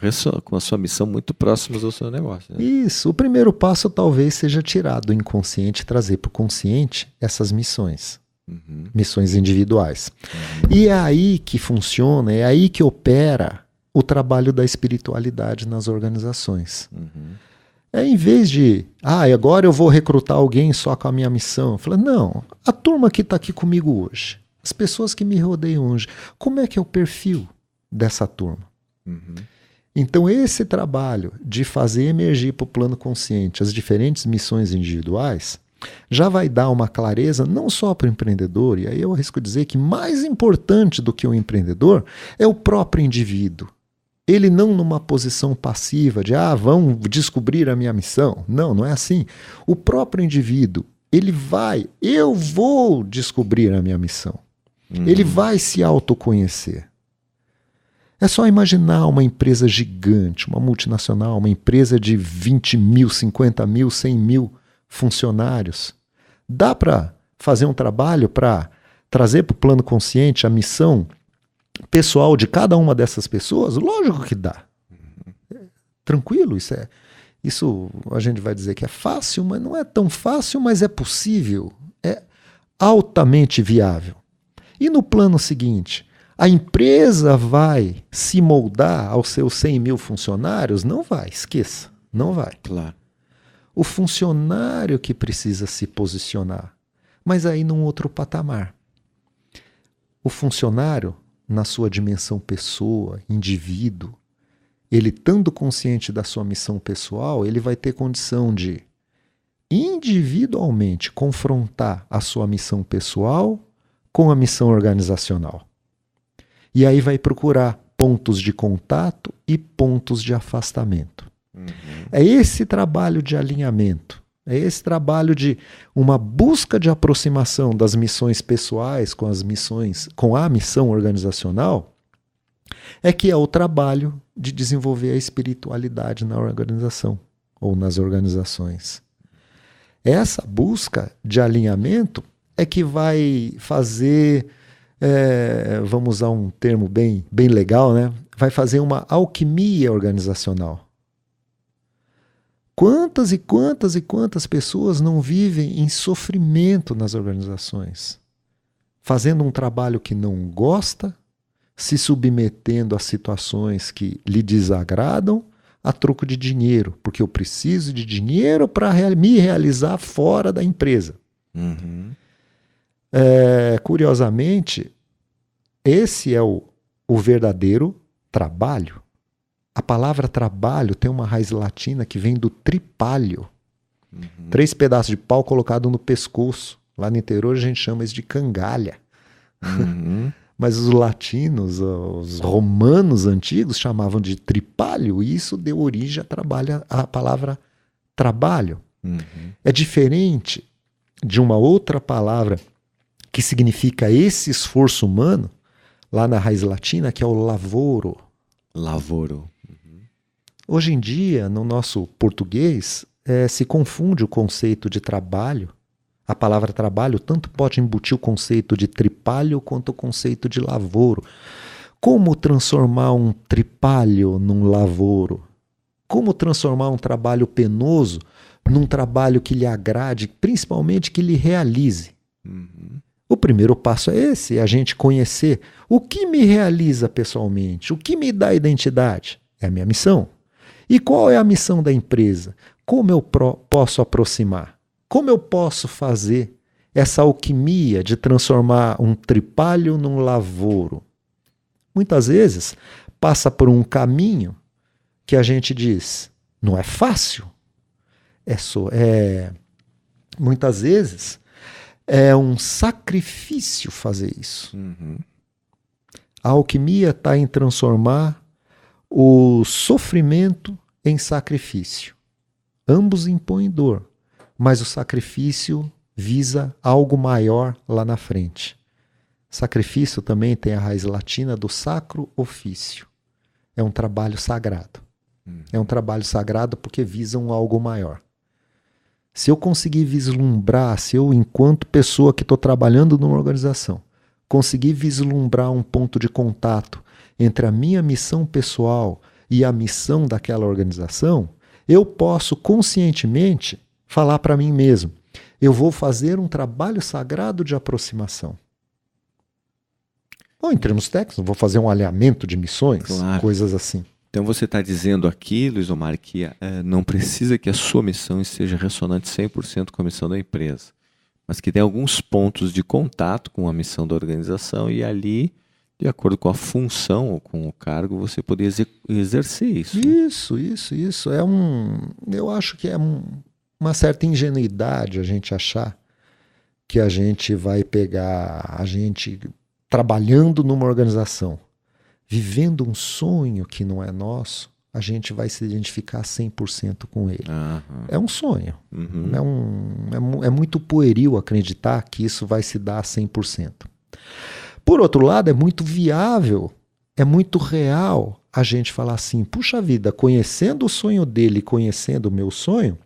a sua missão muito próximas ao seu negócio. Né? Isso. O primeiro passo talvez seja tirar do inconsciente e trazer para o consciente essas missões. Missões individuais. E é aí que funciona, é aí que opera o trabalho da espiritualidade nas organizações. Em vez de, agora eu vou recrutar alguém só com a minha missão. Eu falei, não, a turma que está aqui comigo hoje, as pessoas que me rodeiam hoje, como é que é o perfil dessa turma? Então esse trabalho de fazer emergir para o plano consciente as diferentes missões individuais já vai dar uma clareza não só para o empreendedor, e aí eu arrisco dizer que mais importante do que o empreendedor é o próprio indivíduo. Ele não numa posição passiva de, vão descobrir a minha missão. Não, não é assim. O próprio indivíduo, eu vou descobrir a minha missão. Ele vai se autoconhecer. É só imaginar uma empresa gigante, uma multinacional, uma empresa de 20 mil, 50 mil, 100 mil funcionários. Dá para fazer um trabalho para trazer para o plano consciente a missão pessoal de cada uma dessas pessoas? Lógico que dá. Tranquilo, isso a gente vai dizer que é fácil, mas não é tão fácil, mas é possível. É altamente viável. E no plano seguinte, a empresa vai se moldar aos seus 100 mil funcionários? Não vai, esqueça, não vai. Claro. O funcionário que precisa se posicionar, mas aí num outro patamar. O funcionário, na sua dimensão pessoa, indivíduo, ele estando consciente da sua missão pessoal, ele vai ter condição de individualmente confrontar a sua missão pessoal com a missão organizacional. E aí vai procurar pontos de contato e pontos de afastamento. É esse trabalho de alinhamento, É esse trabalho de uma busca de aproximação das missões pessoais com a missão organizacional, é que é o trabalho de desenvolver a espiritualidade na organização ou nas organizações. Essa busca de alinhamento é que vai fazer, vamos usar um termo bem legal, né? Vai fazer uma alquimia organizacional. Quantas e quantas e quantas pessoas não vivem em sofrimento nas organizações, fazendo um trabalho que não gosta, se submetendo a situações que lhe desagradam, a troco de dinheiro, porque eu preciso de dinheiro para me realizar fora da empresa. Uhum. Curiosamente, esse é o verdadeiro trabalho. A palavra trabalho tem uma raiz latina que vem do tripalho. 3 pedaços de pau colocado no pescoço. Lá no interior a gente chama isso de cangalha. Uhum. Mas os latinos, os romanos antigos chamavam de tripalho, e isso deu origem à palavra trabalho. Uhum. É diferente de uma outra palavra que significa esse esforço humano, lá na raiz latina, que é o lavoro. Lavoro. Hoje em dia, no nosso português, se confunde o conceito de trabalho. A palavra trabalho tanto pode embutir o conceito de tripalho quanto o conceito de lavoro. Como transformar um tripalho num lavoro? Como transformar um trabalho penoso num trabalho que lhe agrade, principalmente que lhe realize? Uhum. O primeiro passo é esse, é a gente conhecer o que me realiza pessoalmente, o que me dá identidade. É a minha missão. E qual é a missão da empresa? Como eu posso aproximar? Como eu posso fazer essa alquimia de transformar um tripalho num lavoro? Muitas vezes passa por um caminho que a gente diz, não é fácil. Muitas vezes é um sacrifício fazer isso. Uhum. A alquimia está em transformar o sofrimento em sacrifício. Ambos impõem dor, mas o sacrifício visa algo maior lá na frente. Sacrifício também tem a raiz latina do sacro ofício. É um trabalho sagrado. É um trabalho sagrado porque visa um algo maior. Se eu conseguir vislumbrar, se eu, enquanto pessoa que estou trabalhando numa organização, conseguir vislumbrar um ponto de contato entre a minha missão pessoal e a missão daquela organização, eu posso conscientemente falar para mim mesmo, eu vou fazer um trabalho sagrado de aproximação. Ou em termos técnicos, vou fazer um alinhamento de missões, claro. Coisas assim. Então você está dizendo aqui, Luiz Omar, que não precisa que a sua missão esteja ressonante 100% com a missão da empresa, mas que tem alguns pontos de contato com a missão da organização e ali, de acordo com a função ou com o cargo, você poder exercer isso. Isso. Eu acho que é uma certa ingenuidade a gente achar que a gente vai pegar a gente trabalhando numa organização, vivendo um sonho que não é nosso, a gente vai se identificar 100% com ele. Uhum. É um sonho. Uhum. É muito pueril acreditar que isso vai se dar 100%. Por outro lado, é muito viável, é muito real a gente falar assim, puxa vida, conhecendo o sonho dele, conhecendo o meu sonho,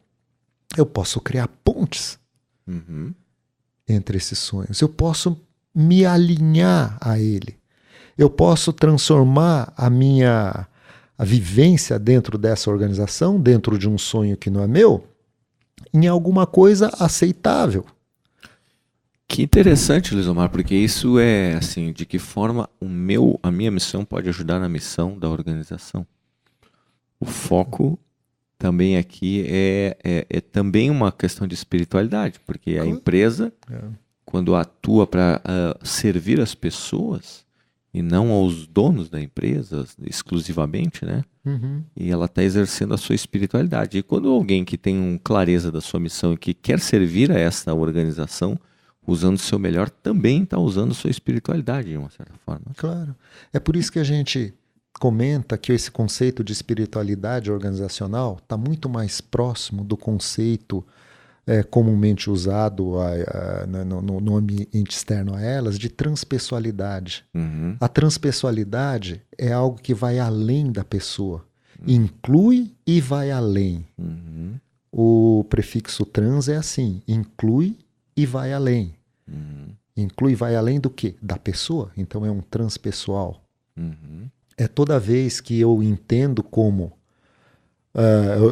eu posso criar pontes entre esses sonhos. Eu posso me alinhar a ele. Eu posso transformar a vivência dentro dessa organização, dentro de um sonho que não é meu, em alguma coisa aceitável. Que interessante, Luiz Omar, porque isso é assim, de que forma a minha missão pode ajudar na missão da organização. O foco também aqui é também uma questão de espiritualidade, porque a empresa, quando atua para servir as pessoas, e não aos donos da empresa exclusivamente, né? E ela está exercendo a sua espiritualidade. E quando alguém que tem clareza da sua missão e que quer servir a essa organização, usando o seu melhor, também está usando sua espiritualidade de uma certa forma. Claro. É por isso que a gente comenta que esse conceito de espiritualidade organizacional está muito mais próximo do conceito comumente usado no ambiente externo a elas, de transpessoalidade. Uhum. A transpessoalidade é algo que vai além da pessoa, inclui e vai além. Uhum. O prefixo trans é assim, inclui e vai além. Uhum. Inclui e vai além do quê? Da pessoa, então é um transpessoal. Uhum. É toda vez que eu entendo como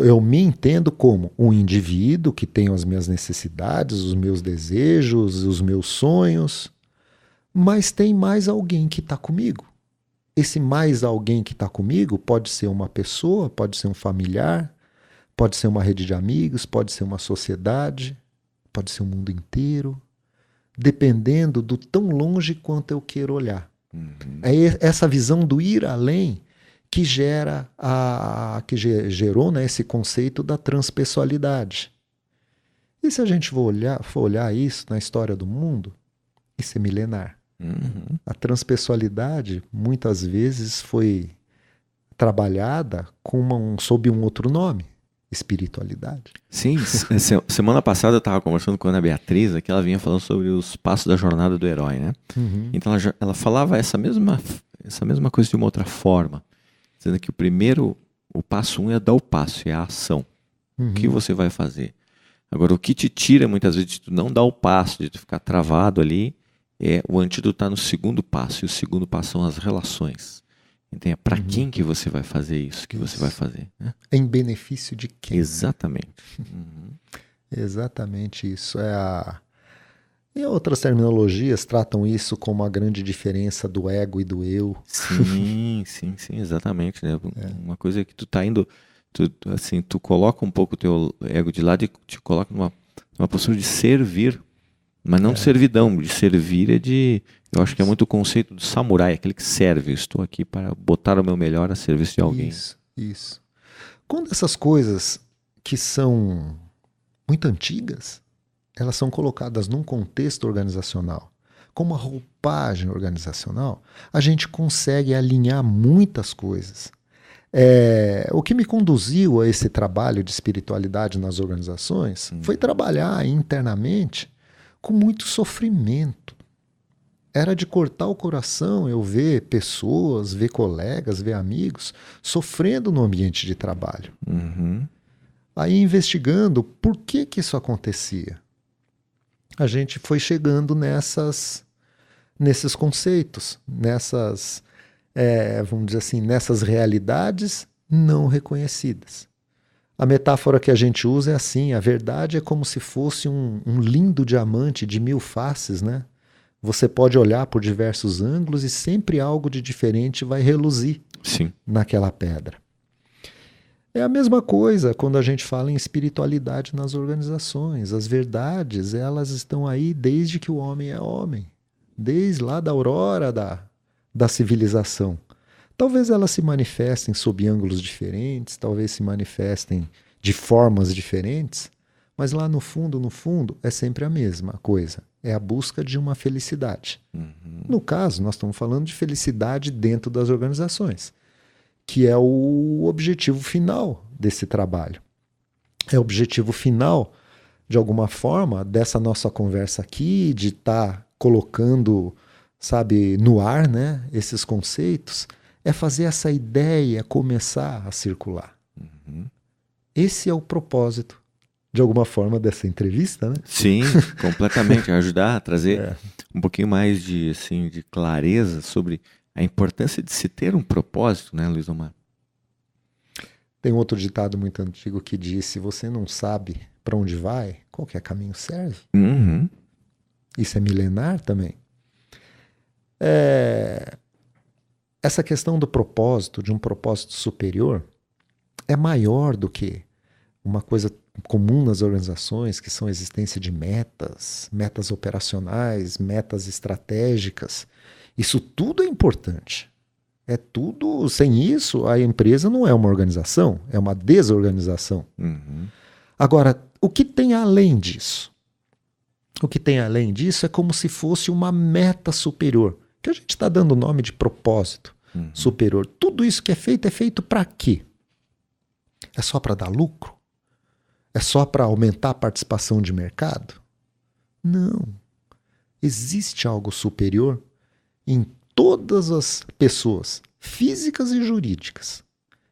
eu me entendo como um indivíduo que tem as minhas necessidades, os meus desejos, os meus sonhos, mas tem mais alguém que está comigo. Esse mais alguém que está comigo pode ser uma pessoa, pode ser um familiar, pode ser uma rede de amigos, pode ser uma sociedade, pode ser o mundo inteiro, dependendo do tão longe quanto eu queira olhar. Uhum. É essa visão do ir além que gerou, né, esse conceito da transpessoalidade. E se a gente for olhar isso na história do mundo, isso é milenar. Uhum. A transpessoalidade muitas vezes foi trabalhada sob um outro nome, espiritualidade. Sim, semana passada eu estava conversando com a Ana Beatriz, que ela vinha falando sobre os passos da jornada do herói, né? Uhum. Então ela falava essa mesma coisa de uma outra forma, dizendo que o passo 1 é dar o passo, é a ação. O que você vai fazer? Agora, o que te tira muitas vezes de tu não dar o passo, de tu ficar travado ali, o antídoto está no segundo passo, e o segundo passo são as relações. Então, para quem que você vai fazer isso que você vai fazer? Né? Em benefício de quem? Exatamente. Uhum. Exatamente isso. E outras terminologias tratam isso como a grande diferença do ego e do eu. Sim, exatamente. Né? Uma coisa que tu tá indo, tu coloca um pouco o teu ego de lado e te coloca numa postura de servir, mas não de servidão, de servir eu acho que é muito o conceito do samurai, aquele que serve. Eu estou aqui para botar o meu melhor a serviço de alguém. Isso. Quando essas coisas que são muito antigas, elas são colocadas num contexto organizacional, com uma roupagem organizacional, a gente consegue alinhar muitas coisas. O que me conduziu a esse trabalho de espiritualidade nas organizações foi trabalhar internamente com muito sofrimento. Era de cortar o coração eu ver pessoas, ver colegas, ver amigos sofrendo no ambiente de trabalho. Uhum. Aí, investigando por que isso acontecia, a gente foi chegando nesses conceitos, vamos dizer assim, nessas realidades não reconhecidas. A metáfora que a gente usa é assim: a verdade é como se fosse um lindo diamante de 1000 faces, né? Você pode olhar por diversos ângulos e sempre algo de diferente vai reluzir naquela pedra. É a mesma coisa quando a gente fala em espiritualidade nas organizações. As verdades, elas estão aí desde que o homem é homem, desde lá da aurora da civilização. Talvez elas se manifestem sob ângulos diferentes, talvez se manifestem de formas diferentes, mas lá no fundo, é sempre a mesma coisa. É a busca de uma felicidade. Uhum. No caso, nós estamos falando de felicidade dentro das organizações, que é o objetivo final desse trabalho. É o objetivo final, de alguma forma, dessa nossa conversa aqui, de estar colocando, no ar, né, esses conceitos, é fazer essa ideia começar a circular. Uhum. Esse é o propósito, de alguma forma, dessa entrevista, né? Sim, completamente. Ajudar a trazer um pouquinho mais de clareza sobre a importância de se ter um propósito, né, Luiz Omar? Tem outro ditado muito antigo que diz: se você não sabe para onde vai, qualquer caminho serve. Uhum. Isso é milenar também. Essa questão do propósito, de um propósito superior, é maior do que uma coisa comum nas organizações, que são a existência de metas operacionais, metas estratégicas. Isso tudo é importante. É tudo. Sem isso, a empresa não é uma organização, é uma desorganização. Uhum. Agora, o que tem além disso? O que tem além disso é como se fosse uma meta superior, que a gente está dando o nome de propósito superior. Tudo isso que é feito para quê? É só para dar lucro? É só para aumentar a participação de mercado? Não. Existe algo superior em todas as pessoas, físicas e jurídicas.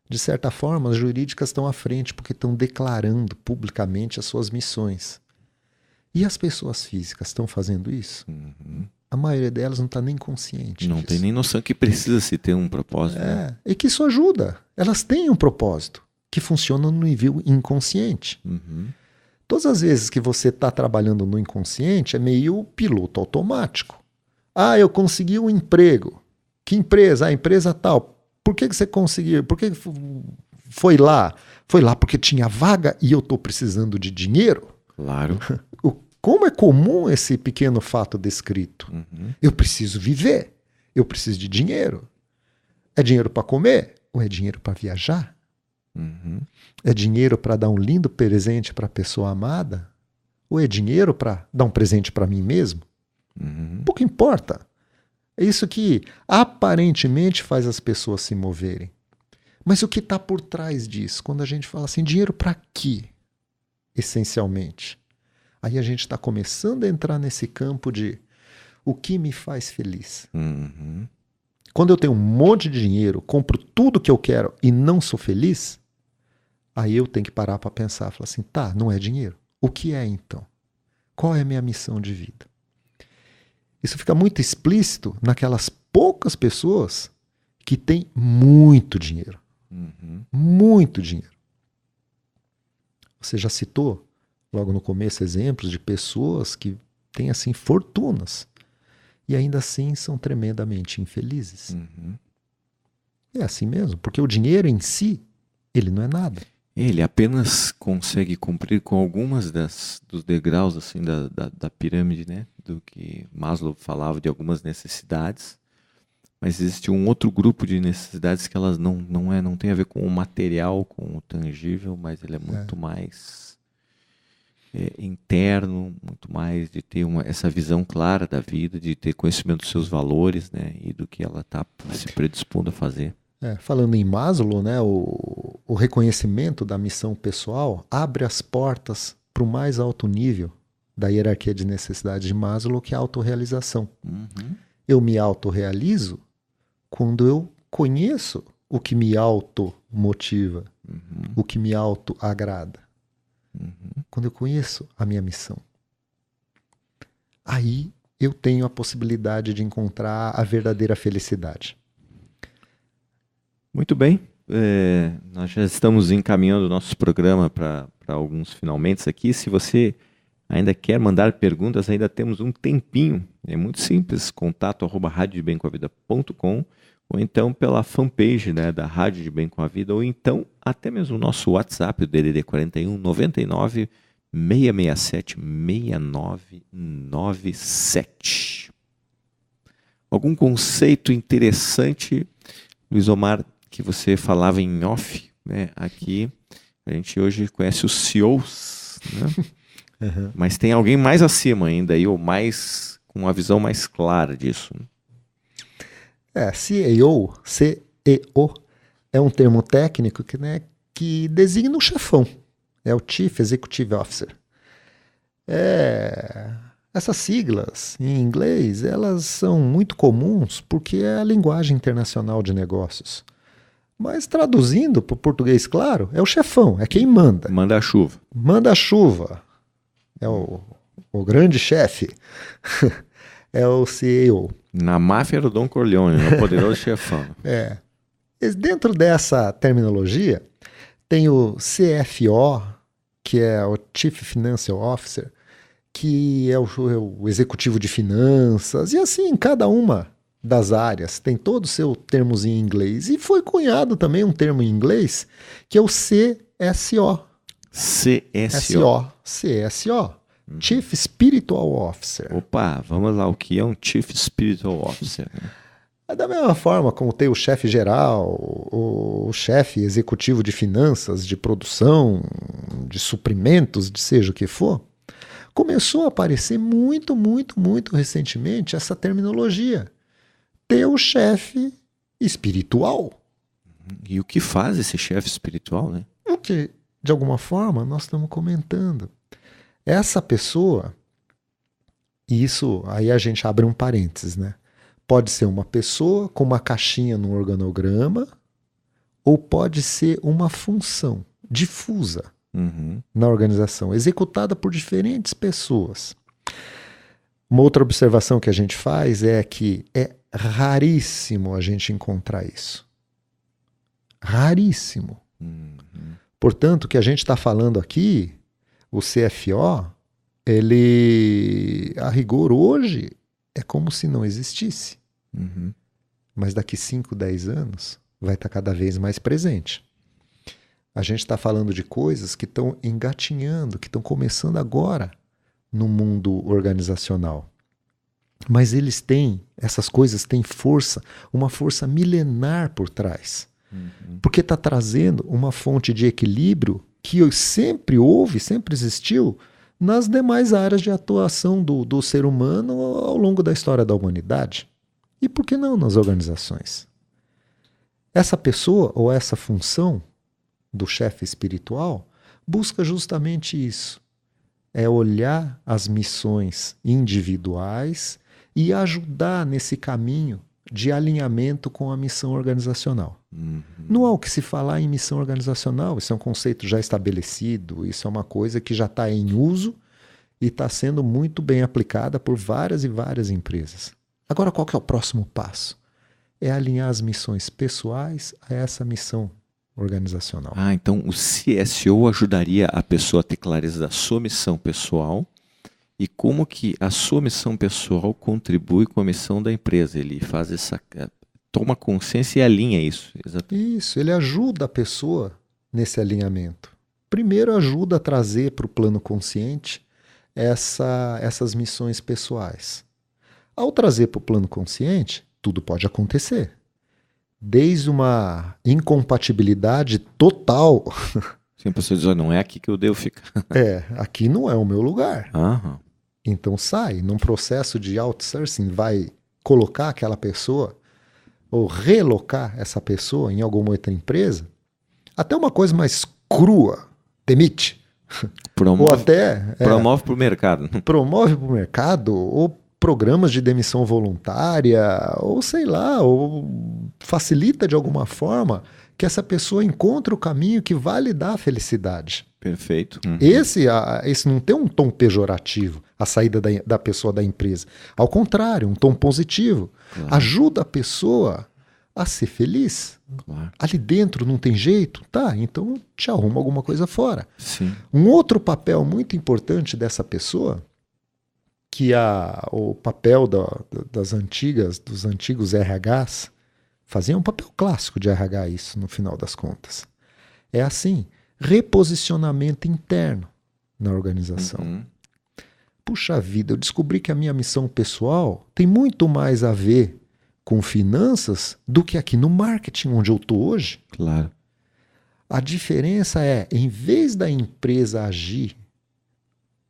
De certa forma, as jurídicas estão à frente porque estão declarando publicamente as suas missões. E as pessoas físicas estão fazendo isso? A maioria delas não está nem consciente Não disso. tem nem noção que precisa se ter um propósito. Né? E que isso ajuda. Elas têm um propósito que funciona no nível inconsciente. Todas as vezes que você está trabalhando no inconsciente, é meio piloto automático. Ah, eu consegui um emprego. Que empresa? A empresa tal. Por que você conseguiu? Por que foi lá? Foi lá porque tinha vaga e eu estou precisando de dinheiro? Claro. Como é comum esse pequeno fato descrito? Eu preciso viver. Eu preciso de dinheiro. É dinheiro para comer? Ou é dinheiro para viajar? É dinheiro para dar um lindo presente para a pessoa amada? Ou é dinheiro para dar um presente para mim mesmo? Pouco importa. É isso que aparentemente faz as pessoas se moverem. Mas o que está por trás disso? Quando a gente fala assim, dinheiro para quê? Essencialmente. Aí a gente está começando a entrar nesse campo de o que me faz feliz. Quando eu tenho um monte de dinheiro, compro tudo que eu quero e não sou feliz, aí eu tenho que parar para pensar, falar assim, tá, não é dinheiro. O que é então? Qual é a minha missão de vida? Isso fica muito explícito naquelas poucas pessoas que têm muito dinheiro. Muito dinheiro. Você já citou, logo no começo, exemplos de pessoas que têm, assim, fortunas e ainda assim são tremendamente infelizes. É assim mesmo, porque o dinheiro em si, ele não é nada. Ele apenas consegue cumprir com algumas dos degraus assim, da pirâmide, né? Do que Maslow falava de algumas necessidades. Mas existe um outro grupo de necessidades que elas não tem a ver com o material, com o tangível, mas ele é muito mais interno, muito mais de ter essa visão clara da vida, de ter conhecimento dos seus valores, né? E do que ela está se predispondo a fazer. Falando em Maslow, né, o reconhecimento da missão pessoal abre as portas para o mais alto nível da hierarquia de necessidades de Maslow, que é a autorrealização. Eu me autorrealizo quando eu conheço o que me automotiva, o que me autoagrada. Quando eu conheço a minha missão. Aí eu tenho a possibilidade de encontrar a verdadeira felicidade. Muito bem, nós já estamos encaminhando o nosso programa para alguns finalmente aqui. Se você ainda quer mandar perguntas, ainda temos um tempinho. É muito simples, contato@radiodebemcomavida.com ou então pela fanpage, né, da Rádio de Bem com a Vida, ou então até mesmo o nosso WhatsApp, o DDD 41 99 667 6997. Algum conceito interessante, Luiz Omar, que você falava em off, né? Aqui a gente hoje conhece os CEOs, né? Mas tem alguém mais acima ainda aí, ou mais com uma visão mais clara disso. CEO é um termo técnico que designa o chefão. É o Chief Executive Officer. Essas siglas em inglês, elas são muito comuns porque é a linguagem internacional de negócios. Mas traduzindo para o português claro, é o chefão, é quem manda. Manda a chuva. Manda a chuva. É o grande chefe. É o CEO. Na máfia era o Don Corleone, o poderoso chefão. Dentro dessa terminologia, tem o CFO, que é o Chief Financial Officer, que é o executivo de finanças, e assim, em cada uma das áreas tem todo o seu termos em inglês. E foi cunhado também um termo em inglês, que é o CSO. CSO. Chief Spiritual Officer. Opa, vamos lá, o que é um Chief Spiritual Officer? Da mesma forma como tem o chefe geral, o chefe executivo de finanças, de produção, de suprimentos, de seja o que for, começou a aparecer muito recentemente essa terminologia. Ter o chefe espiritual. E o que faz esse chefe espiritual, né? O que de alguma forma, nós estamos comentando. Essa pessoa, e isso aí a gente abre um parênteses, né? Pode ser uma pessoa com uma caixinha no organograma, ou pode ser uma função difusa na organização, executada por diferentes pessoas. Uma outra observação que a gente faz é que é raríssimo a gente encontrar isso. Raríssimo. Portanto, o que a gente está falando aqui, o CFO, ele, a rigor, hoje, é como se não existisse. Mas daqui 5, 10 anos, vai estar cada vez mais presente. A gente está falando de coisas que estão engatinhando, que estão começando agora no mundo organizacional. Mas essas coisas têm força, uma força milenar por trás. Porque está trazendo uma fonte de equilíbrio que sempre houve, sempre existiu nas demais áreas de atuação do ser humano ao longo da história da humanidade. E por que não nas organizações? Essa pessoa ou essa função do chefe espiritual busca justamente isso. É olhar as missões individuais e ajudar nesse caminho de alinhamento com a missão organizacional. Não há o que se falar em missão organizacional, isso é um conceito já estabelecido, isso é uma coisa que já está em uso e está sendo muito bem aplicada por várias e várias empresas. Agora, qual que é o próximo passo? É alinhar as missões pessoais a essa missão organizacional. Então o CSO ajudaria a pessoa a ter clareza da sua missão pessoal e como que a sua missão pessoal contribui com a missão da empresa. Ele faz toma consciência e alinha isso. Isso, ele ajuda a pessoa nesse alinhamento. Primeiro ajuda a trazer para o plano consciente essas missões pessoais. Ao trazer para o plano consciente, tudo pode acontecer. Desde uma incompatibilidade total. Sim, a pessoa diz, não é aqui que eu devo ficar. Aqui não é o meu lugar. Aham. Então sai, num processo de outsourcing, vai colocar aquela pessoa ou relocar essa pessoa em alguma outra empresa, até uma coisa mais crua, demite. Promove, ou até promove para o mercado. Promove para o mercado, ou programas de demissão voluntária, ou sei lá, ou facilita de alguma forma que essa pessoa encontre o caminho que vai lhe dar a felicidade. Perfeito. Esse não tem um tom pejorativo, a saída da pessoa da empresa. Ao contrário, um tom positivo. Claro. Ajuda a pessoa a ser feliz. Claro. Ali dentro não tem jeito? Tá, então te arruma alguma coisa fora. Sim. Um outro papel muito importante dessa pessoa, que o papel dos antigos RHs, fazia um papel clássico de RH isso, no final das contas. É assim, reposicionamento interno na organização. Puxa vida, eu descobri que a minha missão pessoal tem muito mais a ver com finanças do que aqui no marketing, onde eu estou hoje. Claro. A diferença é, em vez da empresa agir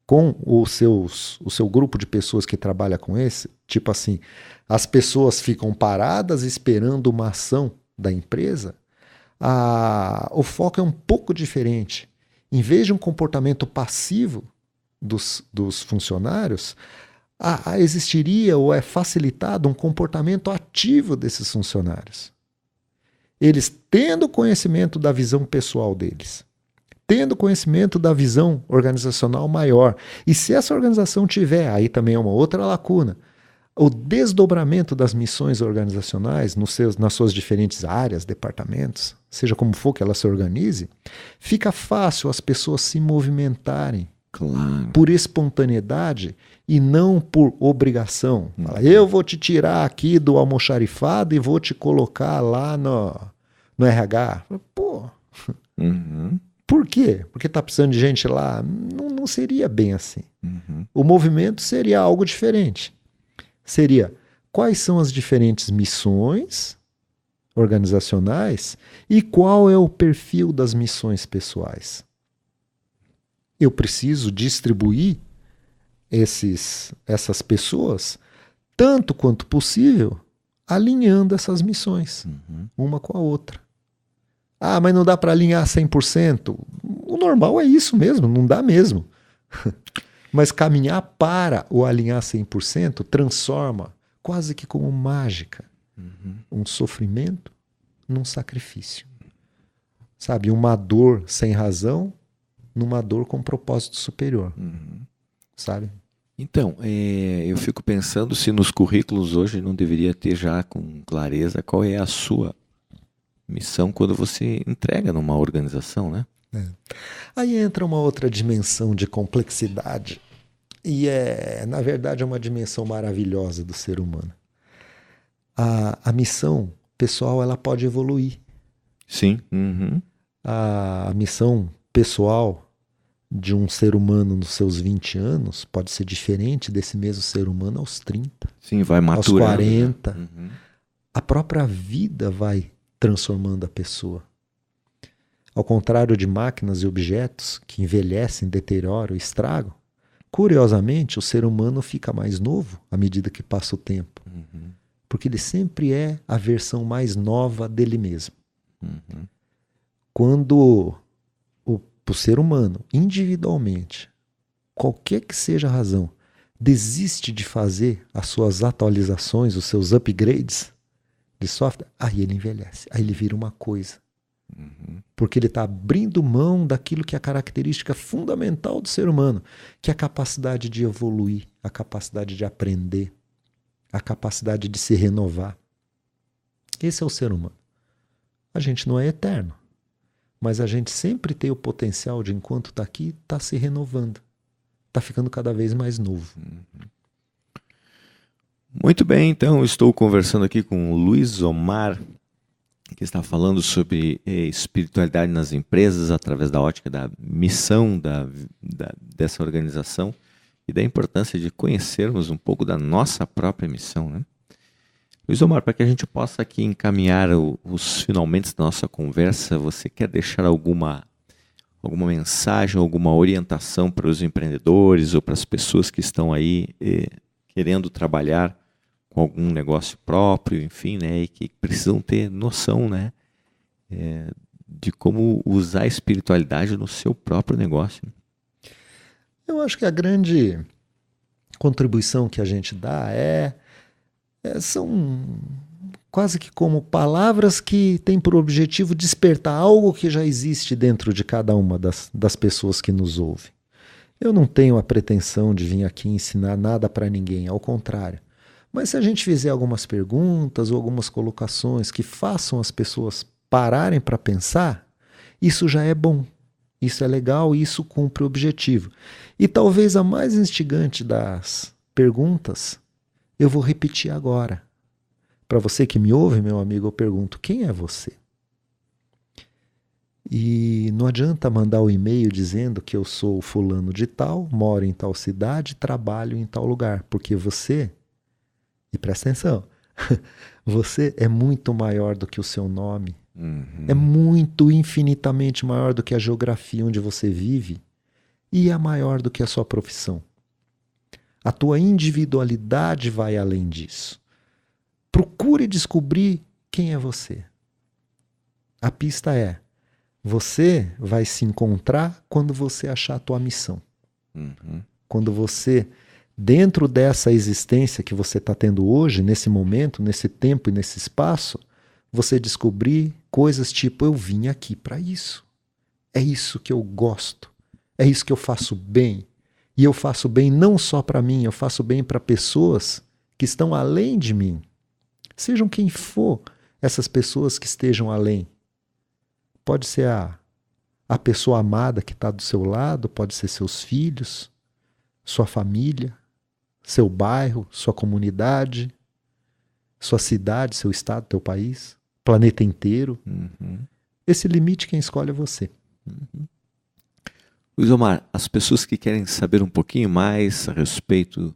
com o seu grupo de pessoas que trabalha com tipo assim, as pessoas ficam paradas esperando uma ação da empresa, o foco é um pouco diferente. Em vez de um comportamento passivo dos funcionários, existiria ou é facilitado um comportamento ativo desses funcionários. Eles tendo conhecimento da visão pessoal deles, tendo conhecimento da visão organizacional maior. E se essa organização tiver, aí também é uma outra lacuna, o desdobramento das missões organizacionais nas suas diferentes áreas, departamentos, seja como for que ela se organize, fica fácil as pessoas se movimentarem. Claro. Por espontaneidade e não por obrigação. Fala, eu vou te tirar aqui do almoxarifado e vou te colocar lá no RH. Pô, por quê? Porque está precisando de gente lá? Não seria bem assim. O movimento seria algo diferente. Seria, quais são as diferentes missões organizacionais e qual é o perfil das missões pessoais? Eu preciso distribuir essas pessoas, tanto quanto possível, alinhando essas missões, uma com a outra. Mas não dá para alinhar 100%. O normal é isso mesmo, não dá mesmo. Mas caminhar para o alinhar 100% transforma, quase que como mágica, um sofrimento num sacrifício. Sabe, uma dor sem razão numa dor com propósito superior. Sabe? Então, eu fico pensando se nos currículos hoje não deveria ter já com clareza qual é a sua missão quando você entrega numa organização, né? Aí entra uma outra dimensão de complexidade e na verdade, é uma dimensão maravilhosa do ser humano. A missão pessoal, ela pode evoluir. Sim. A missão pessoal de um ser humano nos seus 20 anos pode ser diferente desse mesmo ser humano aos 30. Sim, vai maturando. Aos 40. A própria vida vai transformando a pessoa. Ao contrário de máquinas e objetos que envelhecem, deterioram, estragam, curiosamente o ser humano fica mais novo à medida que passa o tempo. Porque ele sempre é a versão mais nova dele mesmo. Quando o ser humano, individualmente, qualquer que seja a razão, desiste de fazer as suas atualizações, os seus upgrades de software, aí ele envelhece, aí ele vira uma coisa. Porque ele está abrindo mão daquilo que é a característica fundamental do ser humano, que é a capacidade de evoluir, a capacidade de aprender, a capacidade de se renovar. Esse é o ser humano. A gente não é eterno, mas a gente sempre tem o potencial de, enquanto está aqui, está se renovando, está ficando cada vez mais novo. Muito bem, então estou conversando aqui com o Luiz Omar, que está falando sobre espiritualidade nas empresas através da ótica da missão dessa organização e da importância de conhecermos um pouco da nossa própria missão, né? Luiz Omar, para que a gente possa aqui encaminhar os finalmente da nossa conversa, você quer deixar alguma mensagem, alguma orientação para os empreendedores ou para as pessoas que estão aí querendo trabalhar com algum negócio próprio, enfim, né, e que precisam ter noção, né, de como usar a espiritualidade no seu próprio negócio? Eu acho que a grande contribuição que a gente dá são quase que como palavras que têm por objetivo despertar algo que já existe dentro de cada uma das pessoas que nos ouvem. Eu não tenho a pretensão de vir aqui ensinar nada para ninguém, ao contrário. Mas se a gente fizer algumas perguntas ou algumas colocações que façam as pessoas pararem para pensar, isso já é bom, isso é legal, isso cumpre o objetivo. E talvez a mais instigante das perguntas, eu vou repetir agora. Para você que me ouve, meu amigo, eu pergunto, quem é você? E não adianta mandar o e-mail dizendo que eu sou fulano de tal, moro em tal cidade, trabalho em tal lugar, porque você... E presta atenção, você é muito maior do que o seu nome, é muito, infinitamente maior do que a geografia onde você vive e é maior do que a sua profissão. A tua individualidade vai além disso. Procure descobrir quem é você. A pista é, você vai se encontrar quando você achar a tua missão. Quando você... Dentro dessa existência que você está tendo hoje, nesse momento, nesse tempo e nesse espaço, você descobrir coisas tipo, eu vim aqui para isso. É isso que eu gosto. É isso que eu faço bem. E eu faço bem não só para mim, eu faço bem para pessoas que estão além de mim. Sejam quem for essas pessoas que estejam além. Pode ser a pessoa amada que está do seu lado, pode ser seus filhos, sua família, seu bairro, sua comunidade, sua cidade, seu estado, teu país, planeta inteiro. Esse limite quem escolhe é você. Luiz Omar, as pessoas que querem saber um pouquinho mais a respeito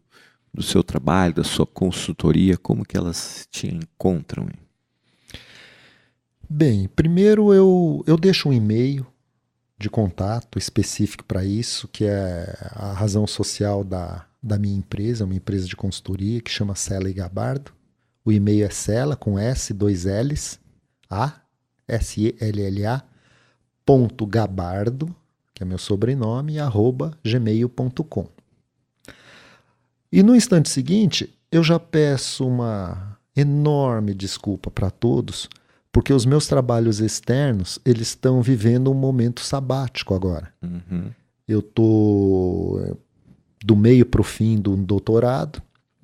do seu trabalho, da sua consultoria, como que elas te encontram? Bem, primeiro eu deixo um e-mail de contato específico para isso, que é a razão social da minha empresa, uma empresa de consultoria que chama Sela e Gabardo. O e-mail é Sela, com S, 2 L's, A, S-E-L-L-A, .gabardo, que que é meu sobrenome, @gmail.com. E no instante seguinte, eu já peço uma enorme desculpa para todos, porque os meus trabalhos externos, eles estão vivendo um momento sabático agora. Uhum. Eu estou do meio para o fim do doutorado,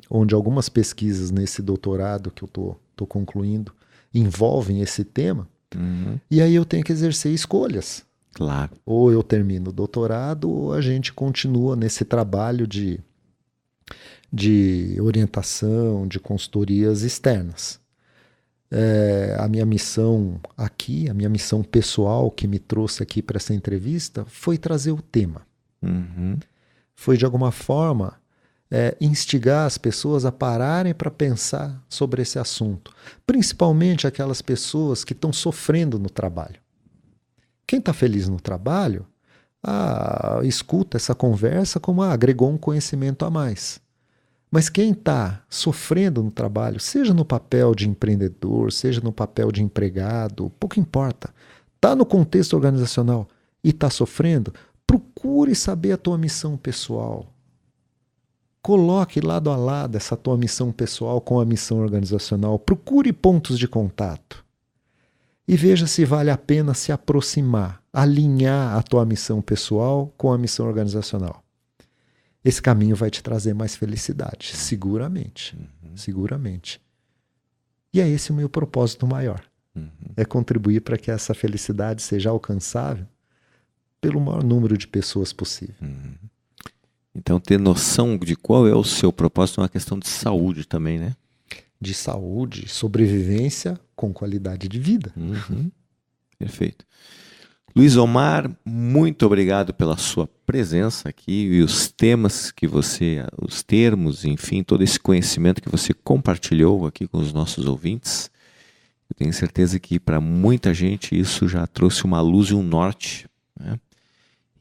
onde algumas pesquisas nesse doutorado que eu estou concluindo envolvem esse tema, e aí eu tenho que exercer escolhas. Claro. Ou eu termino o doutorado, ou a gente continua nesse trabalho de orientação, de consultorias externas. A minha missão aqui, a minha missão pessoal que me trouxe aqui para essa entrevista foi trazer o tema. Foi, de alguma forma, instigar as pessoas a pararem para pensar sobre esse assunto. Principalmente aquelas pessoas que estão sofrendo no trabalho. Quem está feliz no trabalho, escuta essa conversa como agregou um conhecimento a mais. Mas quem está sofrendo no trabalho, seja no papel de empreendedor, seja no papel de empregado, pouco importa, está no contexto organizacional e está sofrendo, procure saber a tua missão pessoal. Coloque lado a lado essa tua missão pessoal com a missão organizacional. Procure pontos de contato. E veja se vale a pena se aproximar, alinhar a tua missão pessoal com a missão organizacional. Esse caminho vai te trazer mais felicidade, seguramente. Seguramente. E é esse o meu propósito maior. É contribuir para que essa felicidade seja alcançável pelo maior número de pessoas possível. Então, ter noção de qual é o seu propósito é uma questão de saúde também, né? De saúde, sobrevivência com qualidade de vida. Perfeito. Luiz Omar, muito obrigado pela sua presença aqui e os temas que os termos, enfim, todo esse conhecimento que você compartilhou aqui com os nossos ouvintes. Eu tenho certeza que para muita gente isso já trouxe uma luz e um norte, né?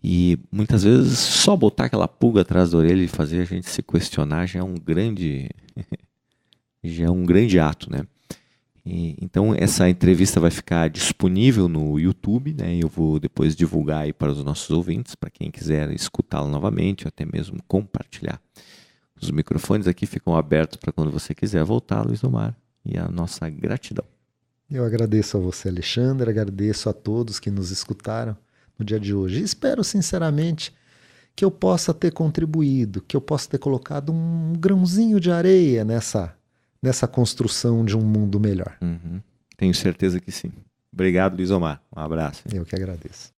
E muitas vezes só botar aquela pulga atrás da orelha e fazer a gente se questionar já é um grande ato, né? Então essa entrevista vai ficar disponível no YouTube, né? Eu vou depois divulgar aí para os nossos ouvintes, para quem quiser escutá-la novamente ou até mesmo compartilhar. Os microfones aqui ficam abertos para quando você quiser voltar, Luiz Omar, e a nossa gratidão. Eu agradeço a você, Alexandre, agradeço a todos que nos escutaram no dia de hoje. E espero sinceramente que eu possa ter contribuído, que eu possa ter colocado um grãozinho de areia nessa construção de um mundo melhor. Tenho certeza que sim. Obrigado, Luiz Omar. Um abraço. Eu que agradeço.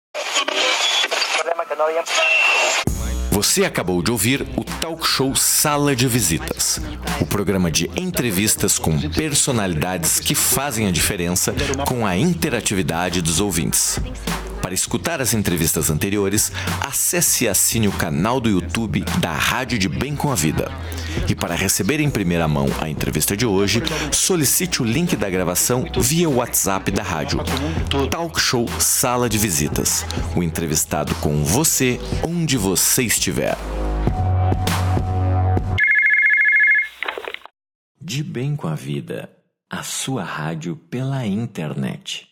Você acabou de ouvir o Talk Show Sala de Visitas, o programa de entrevistas com personalidades que fazem a diferença com a interatividade dos ouvintes. Para escutar as entrevistas anteriores, acesse e assine o canal do YouTube da Rádio de Bem com a Vida. E para receber em primeira mão a entrevista de hoje, solicite o link da gravação via WhatsApp da rádio. Talk Show Sala de Visitas. O entrevistado com você, onde você estiver. De Bem com a Vida, a sua rádio pela internet.